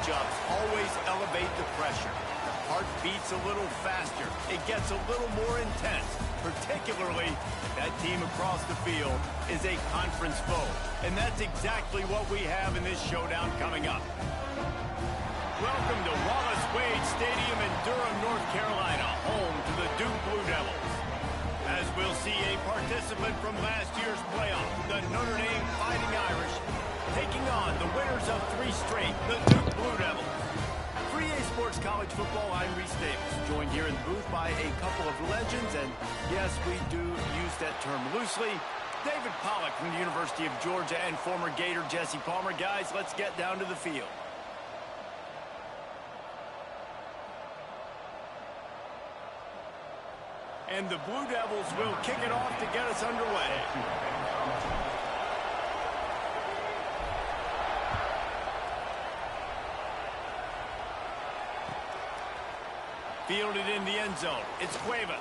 change-ups always elevate the pressure. The heart beats a little faster. It gets a little more intense, particularly if that team across the field is a conference foe. And that's exactly what we have in this showdown coming up. Welcome to Wallace Wade Stadium in Durham, North Carolina, home to the Duke Blue Devils. As we'll see a participant from last year's playoff, the Notre Dame Fighting Irish, taking on the winners of 3 straight, the Duke Blue Devils. For EA Sports College Football, I'm Reese Davis, joined here in the booth by a couple of legends, and yes, we do use that term loosely. David Pollack from the University of Georgia and former Gator Jesse Palmer. Guys, let's get down to the field. And the Blue Devils will kick it off to get us underway. Fielded in the end zone. It's Cuevas.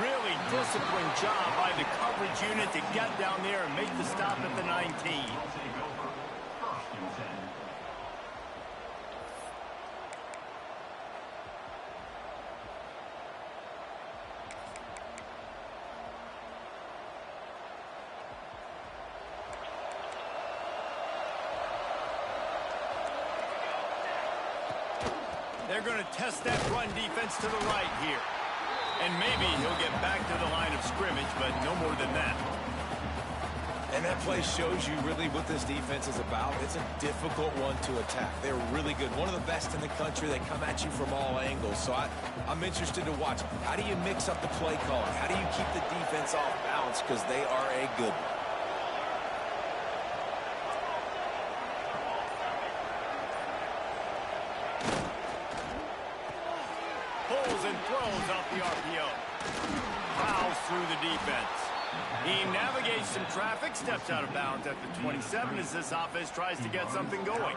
Really disciplined job by the coverage unit to get down there and make the stop at the 19. They're going to test that run defense to the right here. And maybe he'll get back to the line of scrimmage, but no more than that. And that play shows you really what this defense is about. It's a difficult one to attack. They're really good. One of the best in the country. They come at you from all angles. So I'm interested to watch. How do you mix up the play calling? How do you keep the defense off balance? Because they are a good one. And throws off the RPO. Plows through the defense. He navigates some traffic, steps out of bounds at the 27 as this offense tries to get something going.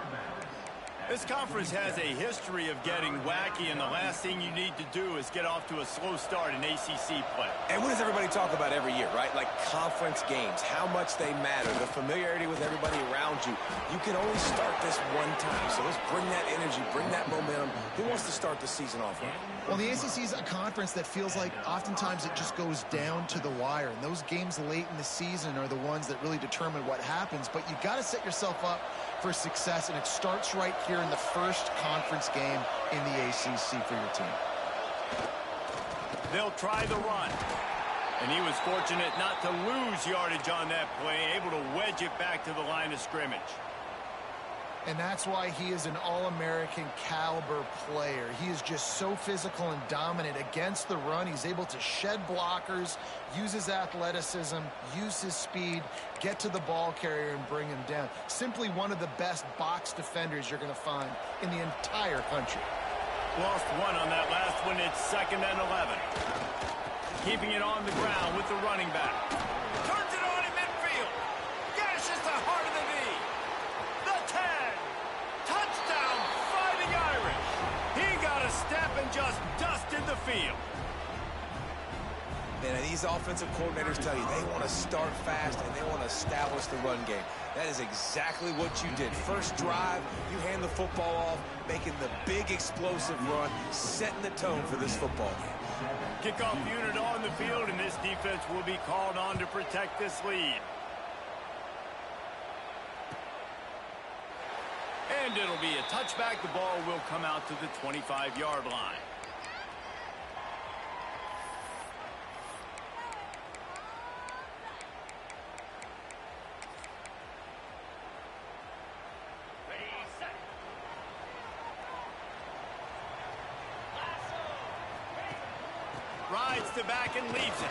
This conference has a history of getting wacky, and the last thing you need to do is get off to a slow start in ACC play. And what does everybody talk about every year, right? Like conference games, how much they matter, the familiarity with everybody around you. You can only start this one time, so let's bring that energy, bring that momentum. Who wants to start the season off right? Well, the ACC is a conference that feels like oftentimes it just goes down to the wire, and those games late in the season are the ones that really determine what happens, but you got to set yourself up for success, and it starts right here in the first conference game in the ACC for your team. They'll try the run. And he was fortunate not to lose yardage on that play, able to wedge it back to the line of scrimmage. And that's why he is an All-American caliber player. He is just so physical and dominant against the run. He's able to shed blockers, use his athleticism, use his speed, get to the ball carrier and bring him down. Simply one of the best box defenders you're going to find in the entire country. Lost one on that last one. It's 2nd and 11. Keeping it on the ground with the running back. Turns it on in midfield. Gashes the heart of the knee. The 10. Touchdown, Fighting Irish. He got a step and just dusted the field. And these offensive coordinators tell you they want to start fast and they want to establish the run game. That is exactly what you did. First drive, you hand the football off, making the big explosive run, setting the tone for this football game. Kickoff unit on the field, and this defense will be called on to protect this lead. And it'll be a touchback. The ball will come out to the 25-yard line. Rides the back and leaves it.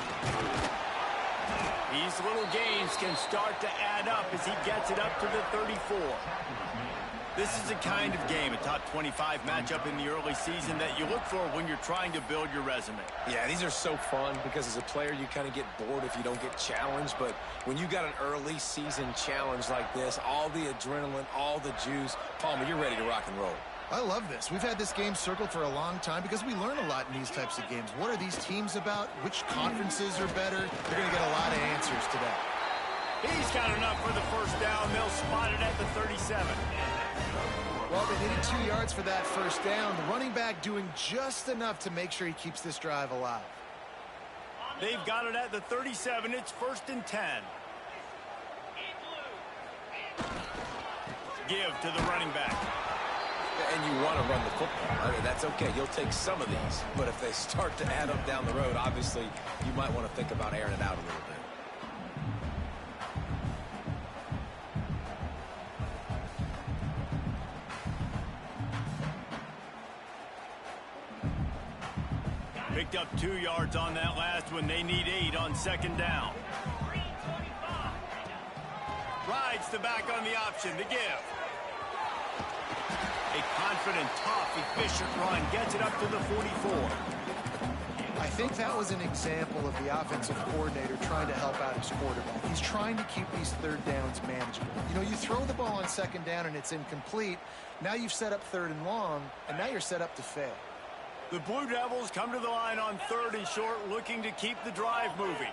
These little gains can start to add up as he gets it up to the 34. This is the kind of game, a top 25 matchup in the early season, that you look for when you're trying to build your resume. Yeah, these are so fun because as a player you kind of get bored if you don't get challenged, but when you got an early season challenge like this, all the adrenaline, all the juice, Palmer, you're ready to rock and roll. I love this. We've had this game circled for a long time because we learn a lot in these types of games. What are these teams about? Which conferences are better? You're going to get a lot of answers today. He's got enough for the first down. They'll spot it at the 37. Well, they needed 2 yards for that first down. The running back doing just enough to make sure he keeps this drive alive. They've got it at the 37. It's 1st and 10. Give to the running back. And you want to run the football. I mean, that's okay. You'll take some of these. But if they start to add up down the road, obviously, you might want to think about airing it out a little bit. Picked up 2 yards on that last one. They need 8 on 2nd down. Rides the back on the option. The give. A confident, tough, efficient run. Gets it up to the 44. I think that was an example of the offensive coordinator trying to help out his quarterback. He's trying to keep these 3rd downs manageable. You know, you throw the ball on 2nd down and it's incomplete. Now you've set up 3rd and long, and now you're set up to fail. The Blue Devils come to the line on 3rd and short, looking to keep the drive moving.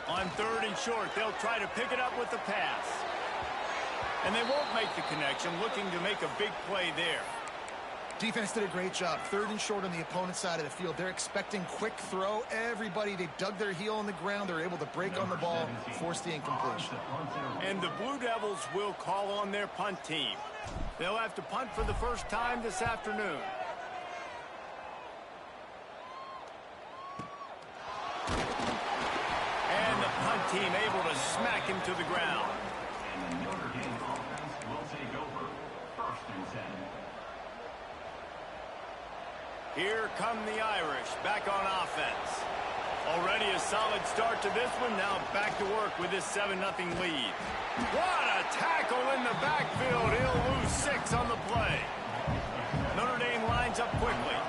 On 3rd and short, they'll try to pick it up with the pass. And they won't make the connection, looking to make a big play there. Defense did a great job. 3rd and short on the opponent's side of the field. They're expecting quick throw. Everybody, they dug their heel on the ground. They're able to break on the ball, force the incompletion. And the Blue Devils will call on their punt team. They'll have to punt for the first time this afternoon. And the punt team able to smack him to the ground. And the Notre Dame offense will take over 1st and 10. Here come the Irish back on offense. Already a solid start to this one. Now back to work with this 7-0 lead. What a tackle in the backfield. He'll lose 6 on the play. Notre Dame lines up quickly.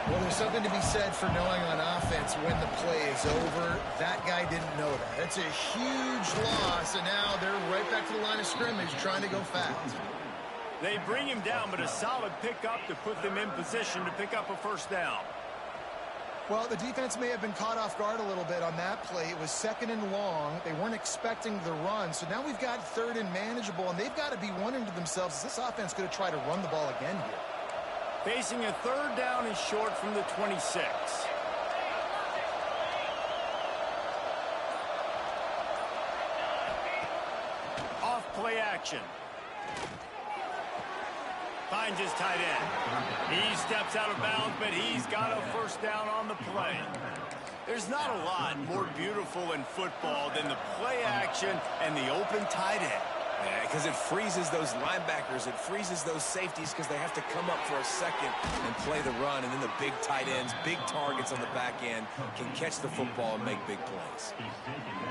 Well, there's something to be said for knowing on offense when the play is over. That guy didn't know that. That's a huge loss, and now they're right back to the line of scrimmage trying to go fast. They bring him down, but a solid pickup to put them in position to pick up a first down. Well, the defense may have been caught off guard a little bit on that play. It was 2nd and long. They weren't expecting the run. So now we've got 3rd and manageable, and they've got to be wondering to themselves, is this offense going to try to run the ball again here? Facing a 3rd down and short from the 26. Off play action. Finds his tight end. He steps out of bounds, but he's got a first down on the play. There's not a lot more beautiful in football than the play action and the open tight end. Yeah, because it freezes those linebackers. It freezes those safeties because they have to come up for a second and play the run. And then the big tight ends, big targets on the back end can catch the football and make big plays.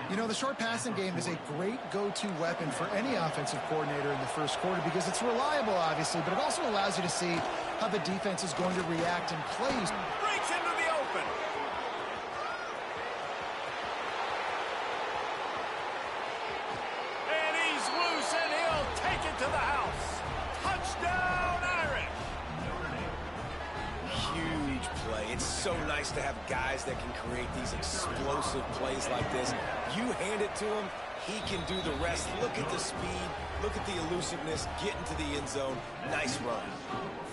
You know, the short passing game is a great go-to weapon for any offensive coordinator in the first quarter because it's reliable, obviously, but it also allows you to see how the defense is going to react in plays. Breaks into the open. And he's loose, and he'll take it to the house. Touchdown, Irish. Huge play. It's so nice to have guys that can create these explosive plays like this. You hand it to him, he can do the rest. Look at the speed. Look at the elusiveness. Get into the end zone. Nice run.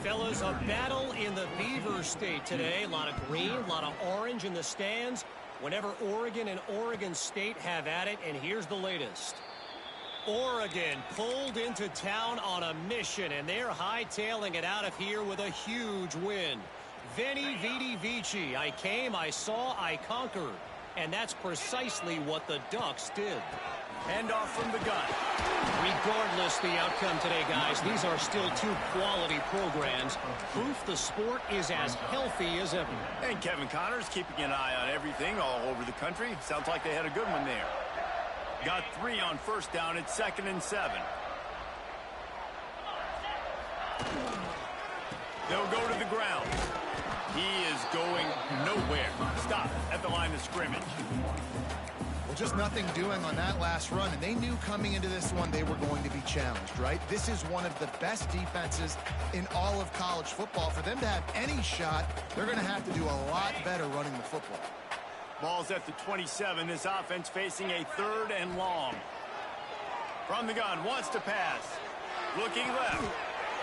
Fellas, a battle in the Beaver State today. A lot of green, a lot of orange in the stands. Whenever Oregon and Oregon State have at it, and here's the latest. Oregon pulled into town on a mission, and they're hightailing it out of here with a huge win. Veni, Vidi, Vici. I came, I saw, I conquered. And that's precisely what the Ducks did. Handoff from the gun. Regardless the outcome today, guys, these are still two quality programs. Proof the sport is as healthy as ever. And Kevin Connors keeping an eye on everything all over the country. Sounds like they had a good one there. Got 3 on first down at 2nd and 7. They'll go to the ground. He is going nowhere. Stop at the line of scrimmage. Well, just nothing doing on that last run, and they knew coming into this one they were going to be challenged, right? This is one of the best defenses in all of college football. For them to have any shot, they're going to have to do a lot better running the football. Ball's at the 27. This offense facing a 3rd and long. From the gun, wants to pass. Looking left.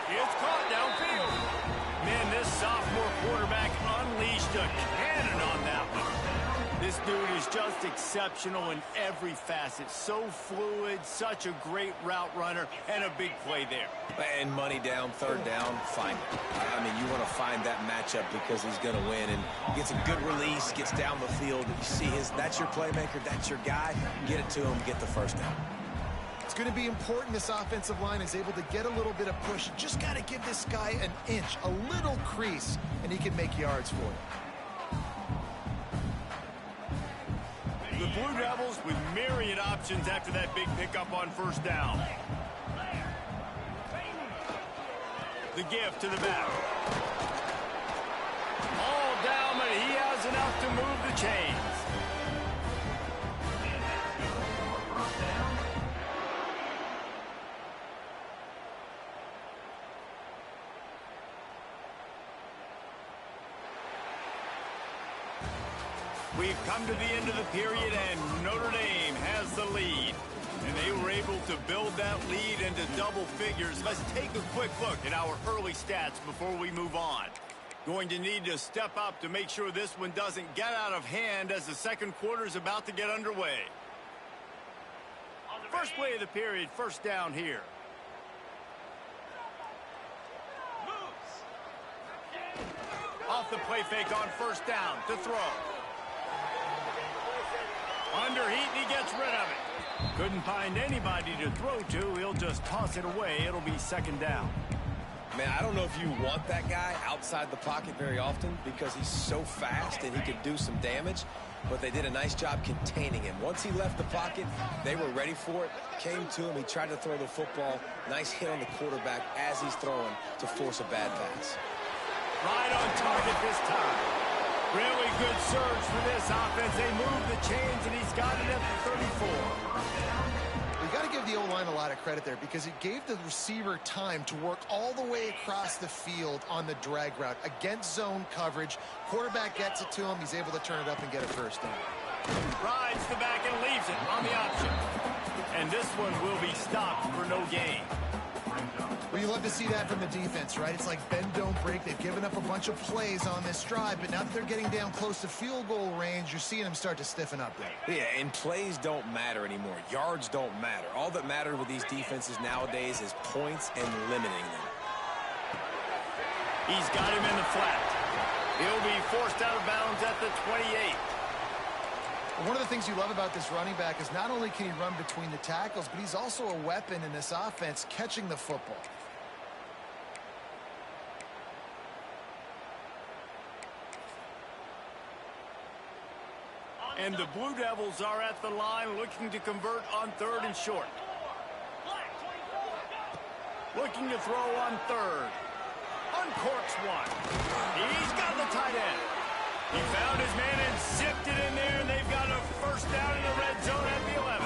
It's caught downfield. Man, this sophomore quarterback unleashed a cannon on that one. This dude is just exceptional in every facet. So fluid, such a great route runner, and a big play there. And money down, third down, find it. I mean, you want to find that matchup because he's going to win. And gets a good release, gets down the field. You see that's your playmaker, that's your guy. Get it to him, get the first down. It's going to be important this offensive line is able to get a little bit of push. Just got to give this guy an inch, a little crease, and he can make yards for it. The Blue Devils with myriad options after that big pickup on first down. The gift to the back. All down, but he has enough to move the chains. We've come to the end of the period, and Notre Dame has the lead. And they were able to build that lead into double figures. Let's take a quick look at our early stats before we move on. Going to need to step up to make sure this one doesn't get out of hand as the second quarter is about to get underway. First play of the period, first down here. Off the play fake on first down to throw. Under heat, and he gets rid of it. Couldn't find anybody to throw to. He'll just toss it away. It'll be second down. Man, I don't know if you want that guy outside the pocket very often because he's so fast and he could do some damage, but they did a nice job containing him. Once he left the pocket, they were ready for it, came to him, he tried to throw the football. Nice hit on the quarterback as he's throwing to force a bad pass. Right on target this time. Really good surge for this offense. They move the chains, and he's got it at the 34. You got to give the O-line a lot of credit there because it gave the receiver time to work all the way across the field on the drag route against zone coverage. Quarterback gets it to him. He's able to turn it up and get a first down. Rides the back and leaves it on the option. And this one will be stopped for no gain. Well, you love to see that from the defense, right? It's like bend, don't break. They've given up a bunch of plays on this drive, but now that they're getting down close to field goal range, you're seeing them start to stiffen up there. Yeah, and plays don't matter anymore. Yards don't matter. All that matters with these defenses nowadays is points and limiting them. He's got him in the flat. He'll be forced out of bounds at the 28. One of the things you love about this running back is not only can he run between the tackles, but he's also a weapon in this offense catching the football. And the Blue Devils are at the line looking to convert on third and short. Looking to throw on third. Uncorks one. He's got the tight end. He found his man and zipped it in there, and they've got a first down in the red zone at the 11.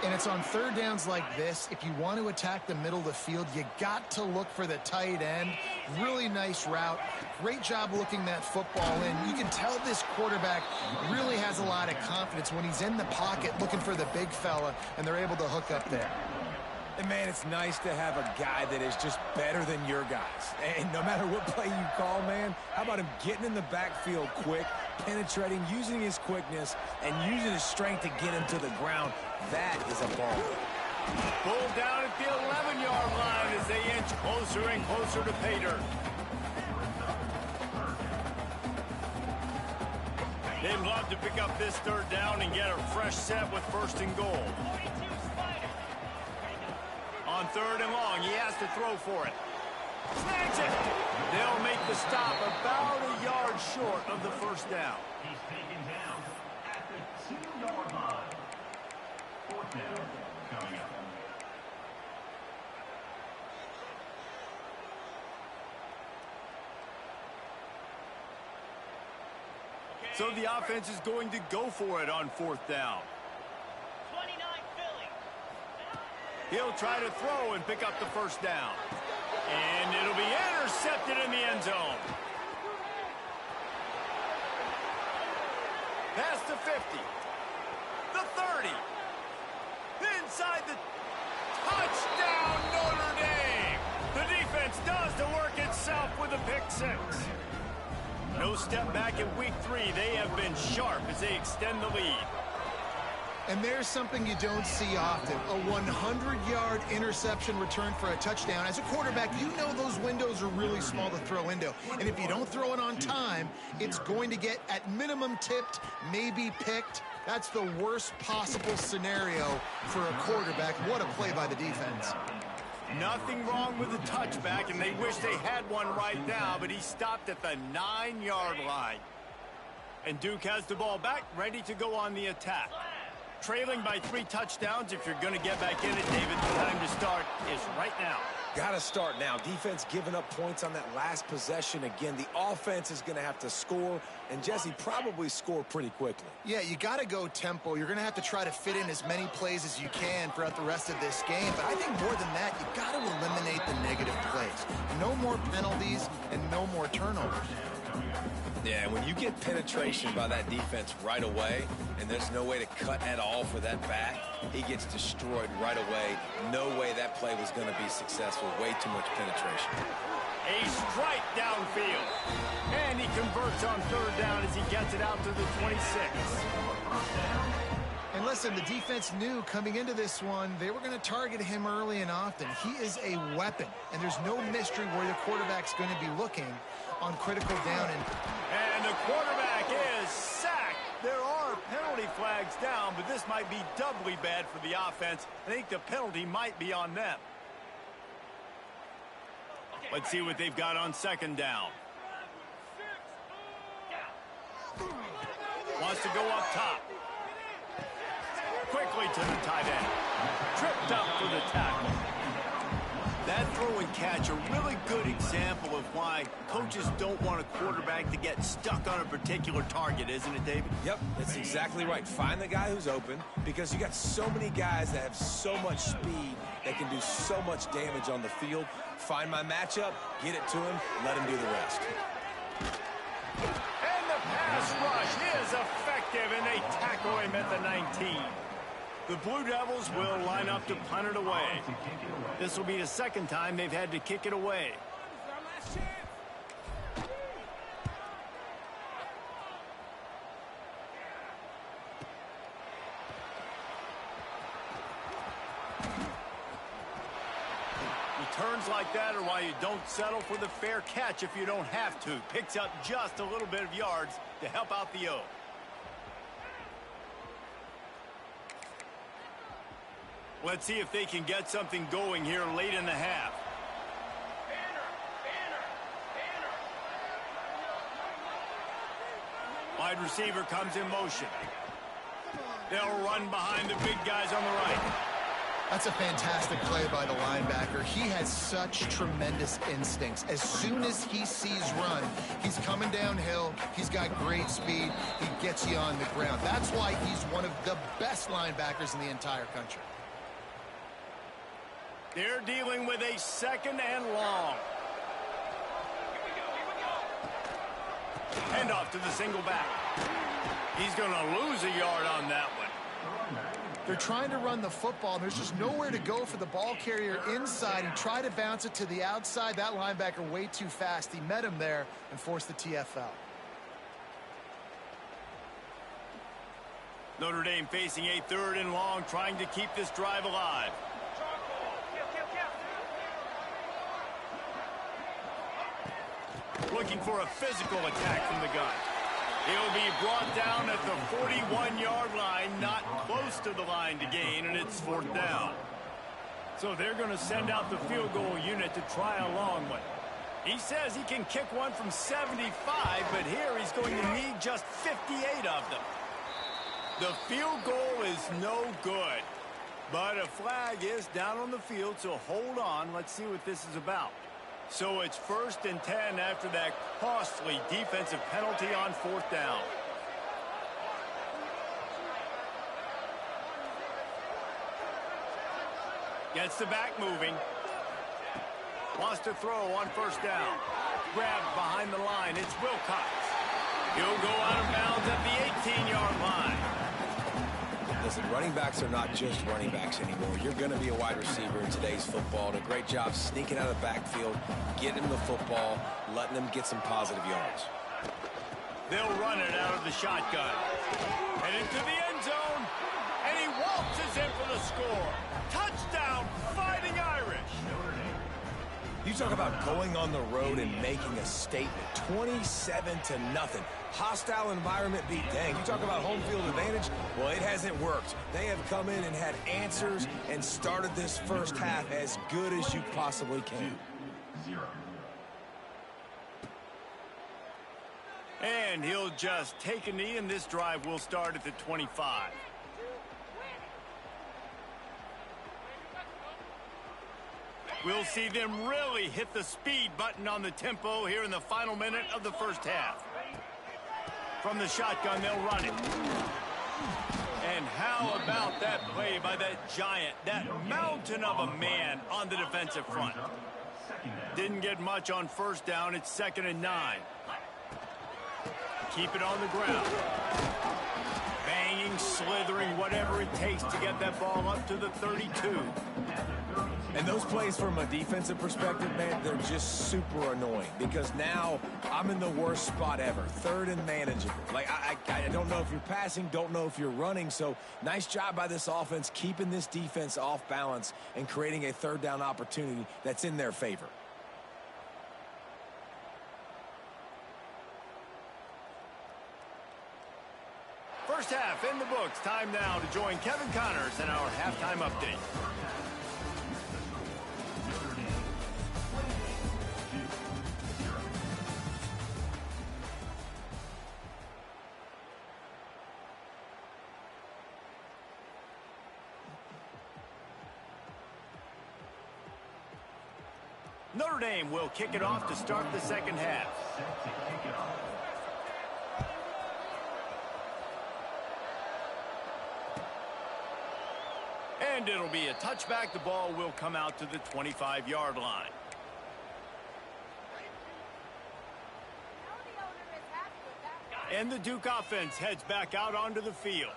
And it's on third downs like this. If you want to attack the middle of the field, you got to look for the tight end. Really nice route. Great job looking that football in. You can tell this quarterback really has a lot of confidence when he's in the pocket looking for the big fella, and they're able to hook up there. And, man, it's nice to have a guy that is just better than your guys. And no matter what play you call, man, how about him getting in the backfield quick, penetrating, using his quickness, and using his strength to get him to the ground. That is a ball. Pulled down at the 11-yard line as they inch closer and closer to pay dirt. They'd love to pick up this third down and get a fresh set with first and goal. On third and long, he has to throw for it. Snags it. They'll make the stop about a yard short of the first down. He's taken down at the 2-yard line. Fourth down coming up. So the offense is going to go for it on fourth down. He'll try to throw and pick up the first down. And it'll be intercepted in the end zone. Past the 50. The 30. inside the touchdown, Notre Dame. The defense does the work itself with a pick six. No step back in week 3. They have been sharp as they extend the lead. And there's something you don't see often, a 100-yard interception return for a touchdown. As a quarterback, you know those windows are really small to throw into. And if you don't throw it on time, it's going to get at minimum tipped, maybe picked. That's the worst possible scenario for a quarterback. What a play by the defense. Nothing wrong with the touchback, and they wish they had one right now, but he stopped at the 9-yard line. And Duke has the ball back, ready to go on the attack. Trailing by 3 touchdowns. If you're going to get back in it, David, the time to start is right now. Got to start now. Defense giving up points on that last possession. Again, the offense is going to have to score, and Jesse probably score pretty quickly. Yeah, you got to go tempo. You're going to have to try to fit in as many plays as you can throughout the rest of this game. But I think more than that, you got to eliminate the negative plays. No more penalties and no more turnovers. Yeah, when you get penetration by that defense right away, and there's no way to cut at all for that back, he gets destroyed right away. No way that play was going to be successful. Way too much penetration. A strike downfield. And he converts on 3rd down as he gets it out to the 26. And listen, the defense knew coming into this one, they were going to target him early and often. He is a weapon, and there's no mystery where the quarterback's going to be looking on critical down. And the quarterback is sacked. There are penalty flags down, but this might be doubly bad for the offense. I think the penalty might be on them. Let's see what they've got on 2nd down. Wants to go up top. Quickly to the tight end. Tripped up for the tackle. That throw and catch, a really good example of why coaches don't want a quarterback to get stuck on a particular target, isn't it, David? Yep, that's exactly right. Find the guy who's open, because you got so many guys that have so much speed that can do so much damage on the field. Find my matchup, get it to him, let him do the rest. And the pass rush is effective, and they tackle him at the 19. The Blue Devils will line up to punt it away. This will be the 2nd time they've had to kick it away. Returns like that are why you don't settle for the fair catch if you don't have to. Picks up just a little bit of yards to help out the O. Let's see if they can get something going here late in the half. Wide receiver comes in motion. They'll run behind the big guys on the right. That's a fantastic play by the linebacker. He has such tremendous instincts. As soon as he sees run, he's coming downhill. He's got great speed. He gets you on the ground. That's why he's one of the best linebackers in the entire country. They're dealing with a 2nd and long. Handoff to the single back. He's going to lose a yard on that one. They're trying to run the football, and there's just nowhere to go for the ball carrier inside. He tried to bounce it to the outside. That linebacker way too fast. He met him there and forced the TFL. Notre Dame facing a 3rd and long, trying to keep this drive alive. Looking for a physical attack from the gun. He'll be brought down at the 41-yard line, not close to the line to gain, and it's 4th down. So they're going to send out the field goal unit to try a long one. He says he can kick one from 75, but here he's going to need just 58 of them. The field goal is no good, but a flag is down on the field, so hold on. Let's see what this is about. So it's 1st and 10 after that costly defensive penalty on 4th down. Gets the back moving. Wants to throw on 1st down. Grabbed behind the line. It's Wilcox. He'll go out of bounds at the 18-yard line. The Listen, running backs are not just running backs anymore. You're going to be a wide receiver in today's football. Did a great job sneaking out of the backfield, getting him the football, letting him get some positive yards. They'll run it out of the shotgun. And into the end zone. And he waltzes in for the score. Touchdown, Fighting Irish. You talk about going on the road and making a statement. 27-0. Hostile environment beat dang. You talk about home field advantage. Well, it hasn't worked. They have come in and had answers and started this first half as good as you possibly can. 2-0. And he'll just take a knee, and this drive will start at the 25. We'll see them really hit the speed button on the tempo here in the final minute of the first half. From the shotgun, they'll run it. And how about that play by that giant, that mountain of a man on the defensive front? Didn't get much on first down. It's 2nd and 9. Keep it on the ground. Banging, slithering, whatever it takes to get that ball up to the 32. And those plays from a defensive perspective, man, they're just super annoying because now I'm in the worst spot ever. 3rd and manageable. Like, I don't know if you're passing, don't know if you're running. So nice job by this offense keeping this defense off balance and creating a 3rd down opportunity that's in their favor. First half in the books. Time now to join Kevin Connors in our halftime update. Notre Dame will kick it off to start the second half. And it'll be a touchback. The ball will come out to the 25-yard line. And the Duke offense heads back out onto the field.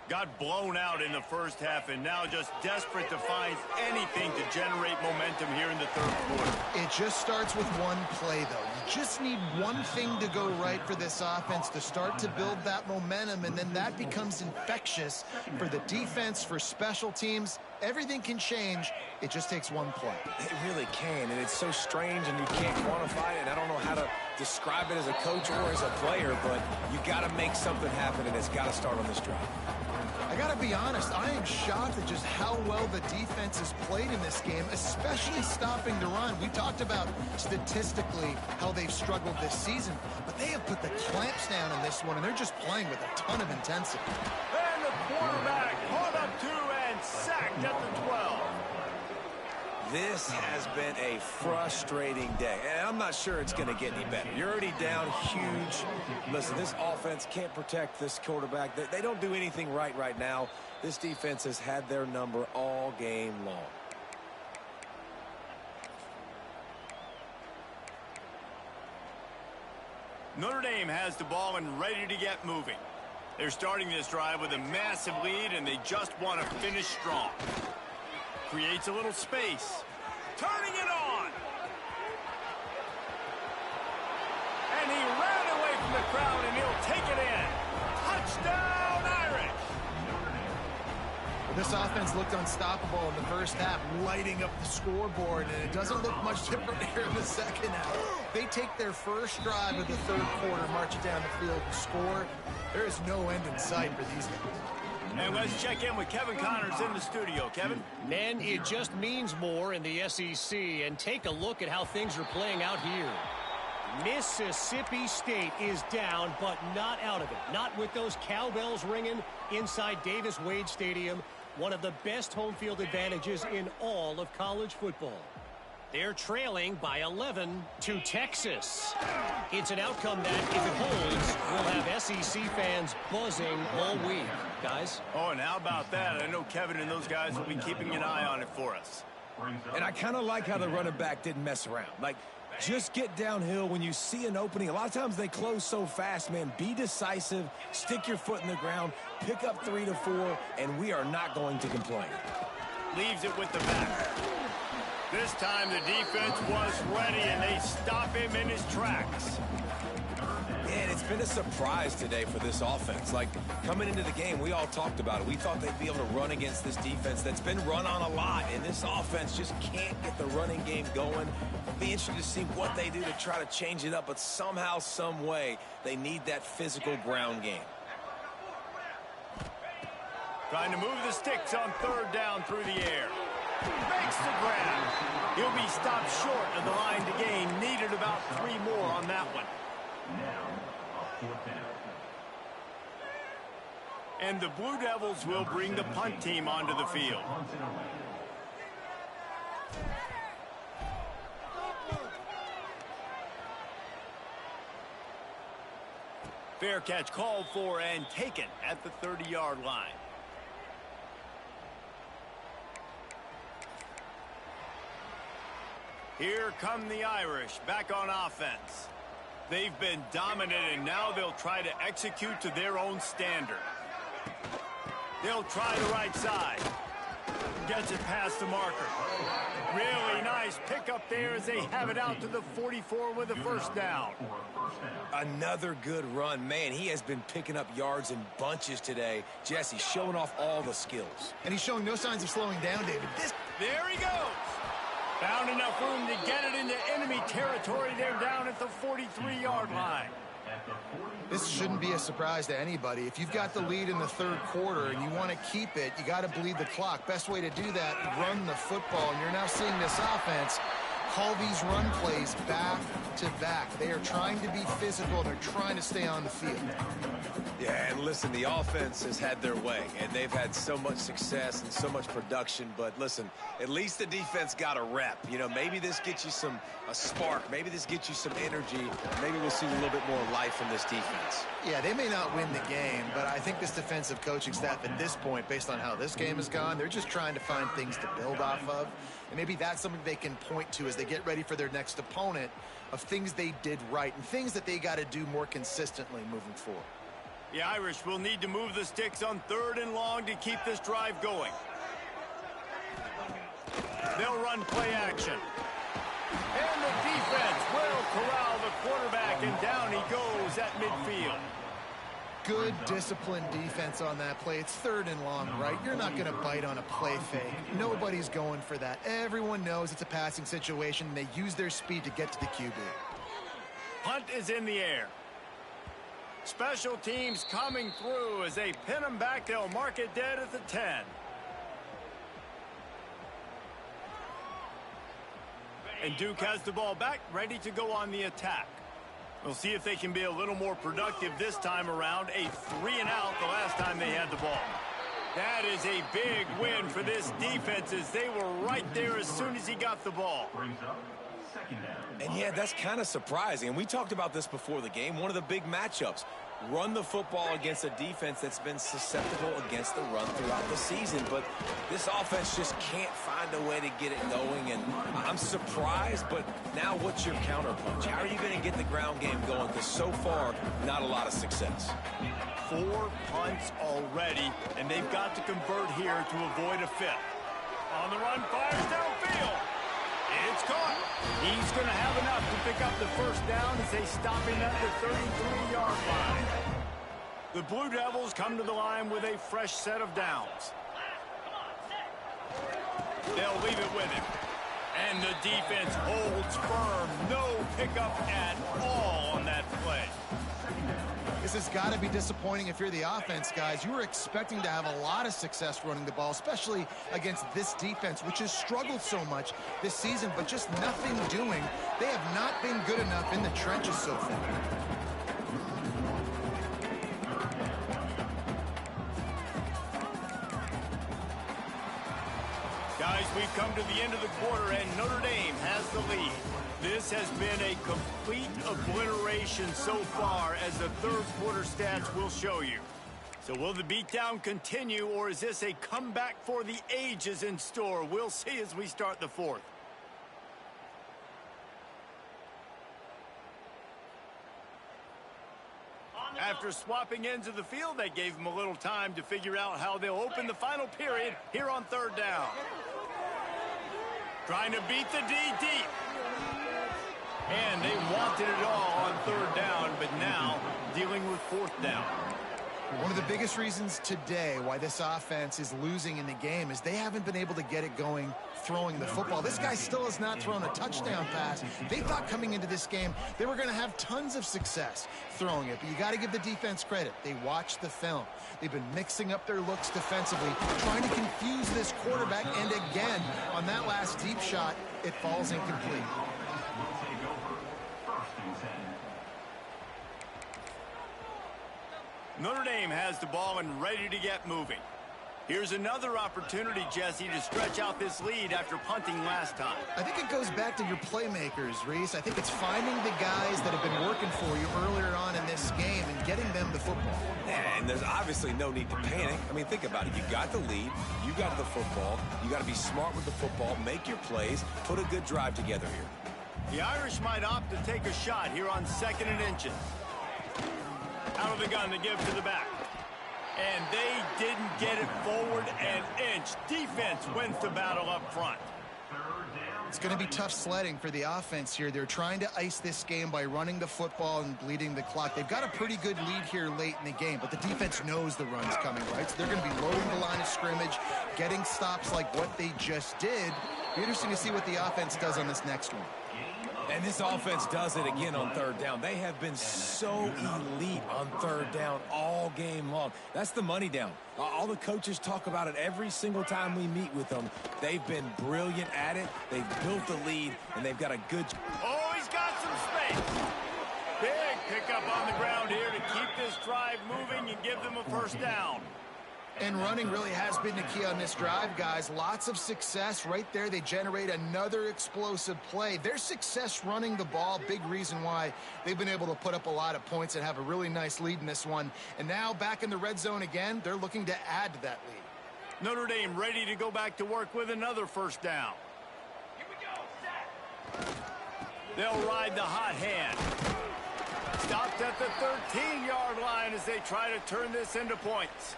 Got blown out in the first half and now just desperate to find anything to generate momentum here in the 3rd quarter. It just starts with one play, though. You just need one thing to go right for this offense to start to build that momentum, and then that becomes infectious for the defense, for special teams. Everything can change. It just takes one play. It really can, and it's so strange, and you can't quantify it, and I don't know how to describe it as a coach or as a player, but you got to make something happen, and it's got to start on this drive. I got to be honest, I am shocked at just how well the defense has played in this game, especially stopping the run. We talked about statistically how they've struggled this season, but they have put the clamps down in this one, and they're just playing with a ton of intensity. And the quarterback caught up to and sacked at the 12. This has been a frustrating day, and I'm not sure it's going to get any better. You're already down huge. Listen, this offense can't protect this quarterback. They don't do anything right now. This defense has had their number all game long. Notre Dame has the ball and ready to get moving. They're starting this drive with a massive lead, and they just want to finish strong. Creates a little space. Turning it on. And he ran away from the crowd, and he'll take it in. Touchdown, Irish. This offense looked unstoppable in the first half, lighting up the scoreboard, and it doesn't look much different here in the second half. They take their first drive of the 3rd quarter, march it down the field, and score. There is no end in sight for these guys. And let's check in with Kevin Connors in the studio. Kevin? Men, it just means more in the SEC. And take a look at how things are playing out here. Mississippi State is down, but not out of it. Not with those cowbells ringing inside Davis-Wade Stadium. One of the best home field advantages in all of college football. They're trailing by 11 to Texas. It's an outcome that, if it holds, will have SEC fans buzzing all week. Guys? Oh, and how about that? I know Kevin and those guys will be keeping an eye on it for us. And I kind of like how the running back didn't mess around. Like, Just get downhill when you see an opening. A lot of times they close so fast, man. Be decisive, stick your foot in the ground, pick up 3 to 4, and we are not going to complain. Leaves it with the back. This time the defense was ready, and they stop him in his tracks. Man, it's been a surprise today for this offense. Like, coming into the game, we all talked about it. We thought they'd be able to run against this defense that's been run on a lot, and this offense just can't get the running game going. It'll be interesting to see what they do to try to change it up, but somehow, some way, they need that physical ground game. Trying to move the sticks on 3rd down through the air. Makes the grab. He'll be stopped short of the line to gain. Needed about 3 more on that one. Now, a 4th down. And the Blue Devils will bring the punt team onto the field. Fair catch called for and taken at the 30-yard line. Here come the Irish back on offense. They've been dominant, and now they'll try to execute to their own standard. They'll try the right side. Gets it past the marker. Really nice pickup there as they have it out to the 44 with a 1st down. Another good run. Man, he has been picking up yards in bunches today. Jesse showing off all the skills. And he's showing no signs of slowing down, David. There he goes. Found enough room to get it into enemy territory. They're down at the 43-yard line. This shouldn't be a surprise to anybody. If you've got the lead in the 3rd quarter and you want to keep it, you got to bleed the clock. Best way to do that, run the football. And you're now seeing this offense call these run plays back to back. They are trying to be physical. They're trying to stay on the field. Yeah, and listen, the offense has had their way, and they've had so much success and so much production. But listen, at least the defense got a rep. You know, maybe this gets you a spark. Maybe this gets you some energy. Maybe we'll see a little bit more life from this defense. Yeah, they may not win the game, but I think this defensive coaching staff at this point, based on how this game has gone, they're just trying to find things to build off of. And maybe that's something they can point to as they get ready for their next opponent, of things they did right and things that they got to do more consistently moving forward. The Irish will need to move the sticks on 3rd and long to keep this drive going. They'll run play action. And the defense will corral the quarterback, and down he goes at midfield. Good disciplined defense on that play. It's 3rd and long, right? You're not going to bite on a play fake. Nobody's going for that. Everyone knows it's a passing situation, and they use their speed to get to the QB. Punt is in the air. Special teams coming through as they pin them back. They'll mark it dead at the 10. And Duke has the ball back, ready to go on the attack. We'll see if they can be a little more productive this time around. A 3-and-out the last time they had the ball. That is a big win for this defense, as they were right there as soon as he got the ball. Brings up 2nd down. And yeah, that's kind of surprising. And we talked about this before the game. One of the big matchups. Run the football against a defense that's been susceptible against the run throughout the season. But this offense just can't find a way to get it going. And I'm surprised, but now what's your counterpunch? How are you going to get the ground game going? Because so far, not a lot of success. 4 punts already, and they've got to convert here to avoid a 5th. On the run, fires downfield. It's caught. He's going to have enough to pick up the 1st down as they stop him at the 33-yard line. The Blue Devils come to the line with a fresh set of downs. They'll leave it with him. And the defense holds firm. No pickup at all on that play. This has got to be disappointing if you're the offense, guys. You were expecting to have a lot of success running the ball, especially against this defense, which has struggled so much this season, but just nothing doing. They have not been good enough in the trenches so far. Guys, we've come to the end of the quarter, and Notre Dame has the lead. This has been a complete obliteration so far, as the 3rd quarter stats will show you. So will the beatdown continue, or is this a comeback for the ages in store? We'll see as we start the 4th. after swapping ends of the field, that gave them a little time to figure out how they'll open the final period here on third down. Trying to beat the D deep. And they wanted it all on third down, but now dealing with fourth down. One of the biggest reasons today why this offense is losing in the game is they haven't been able to get it going throwing the football. This guy still has not thrown a touchdown pass. They thought coming into this game they were going to have tons of success throwing it, but you got to give the defense credit. They watched the film. They've been mixing up their looks defensively, trying to confuse this quarterback, and again, on that last deep shot, it falls incomplete. Notre Dame has the ball and ready to get moving. Here's another opportunity, Jesse, to stretch out this lead after punting last time. I think it goes back to your playmakers, Reese. I think it's finding the guys that have been working for you earlier on in this game and getting them the football. And there's obviously no need to panic. I mean, think about it. You got the lead. You got the football. You got to be smart with the football, make your plays, put a good drive together here. The Irish might opt to take a shot here on 2nd and inches. Out of the gun to give to the back. And they didn't get it forward an inch. Defense wins the battle up front. It's going to be tough sledding for the offense here. They're trying to ice this game by running the football and bleeding the clock. They've got a pretty good lead here late in the game, but the defense knows the run's coming, right? So they're going to be loading the line of scrimmage, getting stops like what they just did. Be interesting to see what the offense does on this next one. And this offense does it again on third down. They have been so elite on third down all game long. That's the money down. All the coaches talk about it every single time we meet with them. They've been brilliant at it. They've built the lead, and they've got a good... Oh, he's got some space. Big pickup on the ground here to keep this drive moving and give them a first down. And running really has been the key on this drive, guys. Lots of success right there. They generate another explosive play. Their success running the ball, big reason why they've been able to put up a lot of points and have a really nice lead in this one. And now back in the red zone again, they're looking to add to that lead. Notre Dame ready to go back to work with another first down. Here we go, set. They'll ride the hot hand. Stopped at the 13-yard line as they try to turn this into points.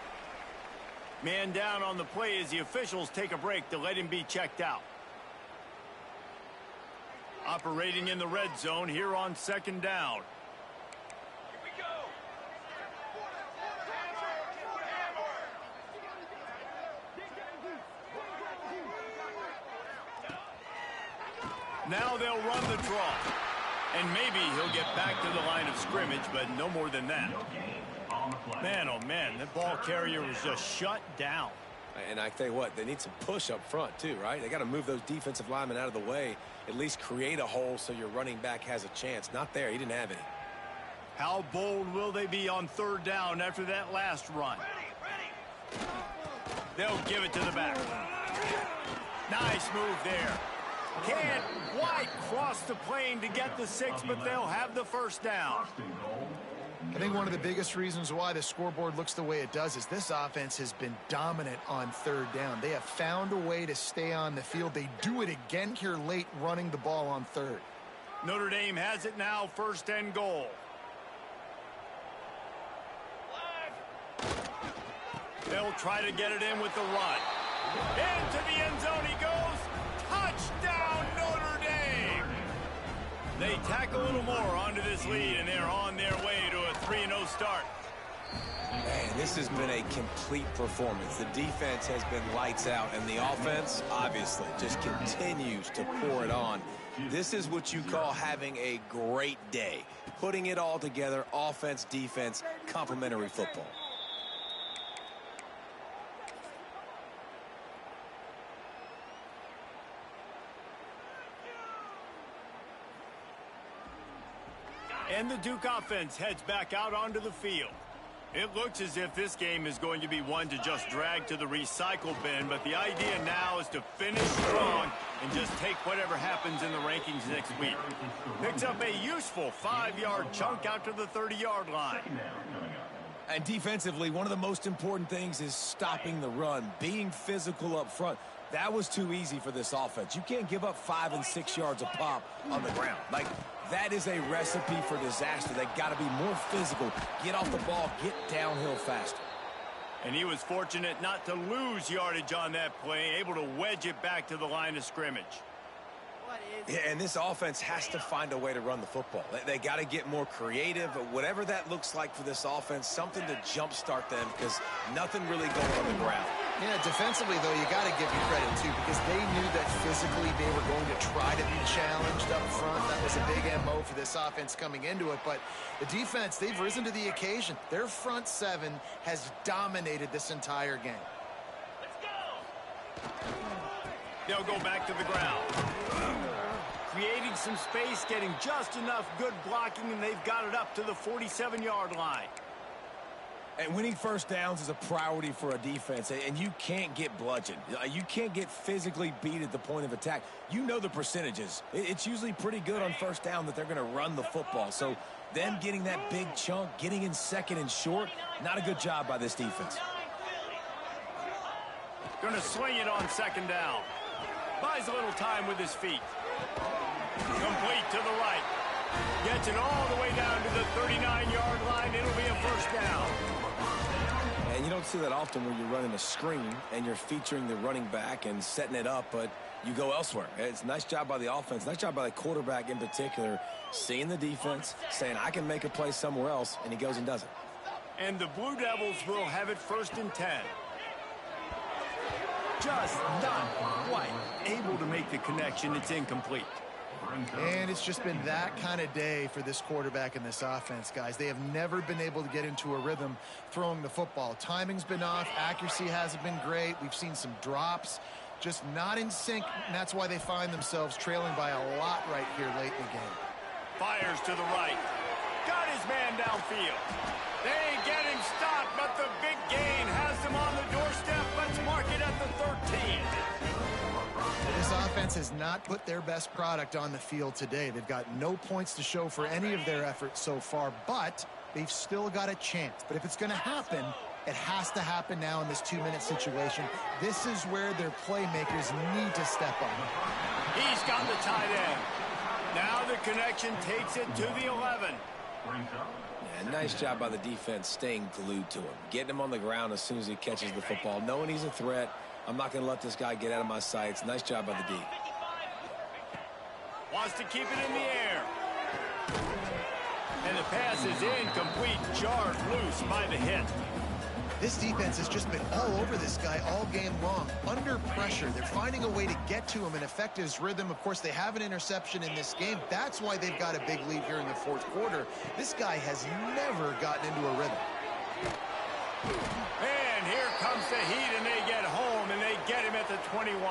Man down on the play as the officials take a break to let him be checked out. Operating in the red zone here on 2nd down. Here we go. Now they'll run the draw. And maybe he'll get back to the line of scrimmage, but no more than that. Man, oh man, the ball carrier was just shut down. And I tell you what, they need some push up front too, right? They got to move those defensive linemen out of the way, at least create a hole so your running back has a chance. Not there. He didn't have any. How bold will they be on third down after that last run? They'll give it to the back. Nice move there. Can't quite cross the plane to get the 6, but they'll have the first down. I think one of the biggest reasons why the scoreboard looks the way it does is this offense has been dominant on third down. They have found a way to stay on the field. They do it again here late, running the ball on third. Notre Dame has it now, 1st and goal. They'll try to get it in with the run. Into the end zone he goes. Touchdown, Notre Dame! They tack a little more onto this lead, and they're on their way to a 3-0 start. Man, this has been a complete performance. The defense has been lights out, and the offense, obviously, just continues to pour it on. This is what you call having a great day. Putting it all together, offense, defense, complementary football. And the Duke offense heads back out onto the field. It looks as if this game is going to be one to just drag to the recycle bin, but the idea now is to finish strong and just take whatever happens in the rankings next week. Picks up a useful 5-yard chunk out to the 30-yard line. And defensively, one of the most important things is stopping the run, being physical up front. That was too easy for this offense. You can't give up 5 and 6 yards a pop on the ground. Like, That is a recipe for disaster. They got to be more physical, get off the ball, get downhill faster. And he was fortunate not to lose yardage on that play, able to wedge it back to the line of scrimmage. Yeah, and this offense has to find a way to run the football. They got to get more creative, whatever that looks like for this offense, something to jumpstart them because nothing really going on the ground. Yeah, defensively, though, you got to give you credit, too, because they knew that physically they were going to try to be challenged up front. That was a big MO for this offense coming into it. But the defense, they've risen to the occasion. Their front seven has dominated this entire game. They'll go back to the ground. Creating some space, getting just enough good blocking, and they've got it up to the 47-yard line. And winning first downs is a priority for a defense, and you can't get bludgeoned. You can't get physically beat at the point of attack. You know the percentages. It's usually pretty good on first down that they're going to run the football. So them getting that big chunk, getting in second and short, not a good job by this defense. Going to swing it on second down. Buys a little time with his feet. Complete to the right. Gets it all the way down to the 39-yard line. It'll be a first down. And you don't see that often when you're running a screen and you're featuring the running back and setting it up, but you go elsewhere. It's a nice job by the offense, nice job by the quarterback in particular, seeing the defense, saying, I can make a play somewhere else, and he goes and does it. And the Blue Devils will have it 1st and 10. Just not quite able to make the connection. It's incomplete. And it's just been that kind of day for this quarterback and this offense, guys. They have never been able to get into a rhythm throwing the football. Timing's been off. Accuracy hasn't been great. We've seen some drops, just not in sync, and that's why they find themselves trailing by a lot right here late in the game. Fires to the right. Got his man downfield. They get him stopped, but the big gain has him on the doorstep. Let's mark it at the 13. This offense has not put their best product on the field today. They've got no points to show for any of their efforts so far, but they've still got a chance. But if it's going to happen, it has to happen now in this 2-minute situation. This is where their playmakers need to step up. He's got the tight end. Now the connection takes it to the 11. Yeah, nice job by the defense staying glued to him, getting him on the ground as soon as he catches the football, knowing he's a threat. I'm not going to let this guy get out of my sights. Nice job by the D. Wants to keep it in the air. And the pass is incomplete, jarred loose by the hit. This defense has just been all over this guy all game long. Under pressure, they're finding a way to get to him and affect his rhythm. Of course, they have an interception in this game. That's why they've got a big lead here in the 4th quarter. This guy has never gotten into a rhythm. And here comes the heat, and they get home, and they get him at the 21.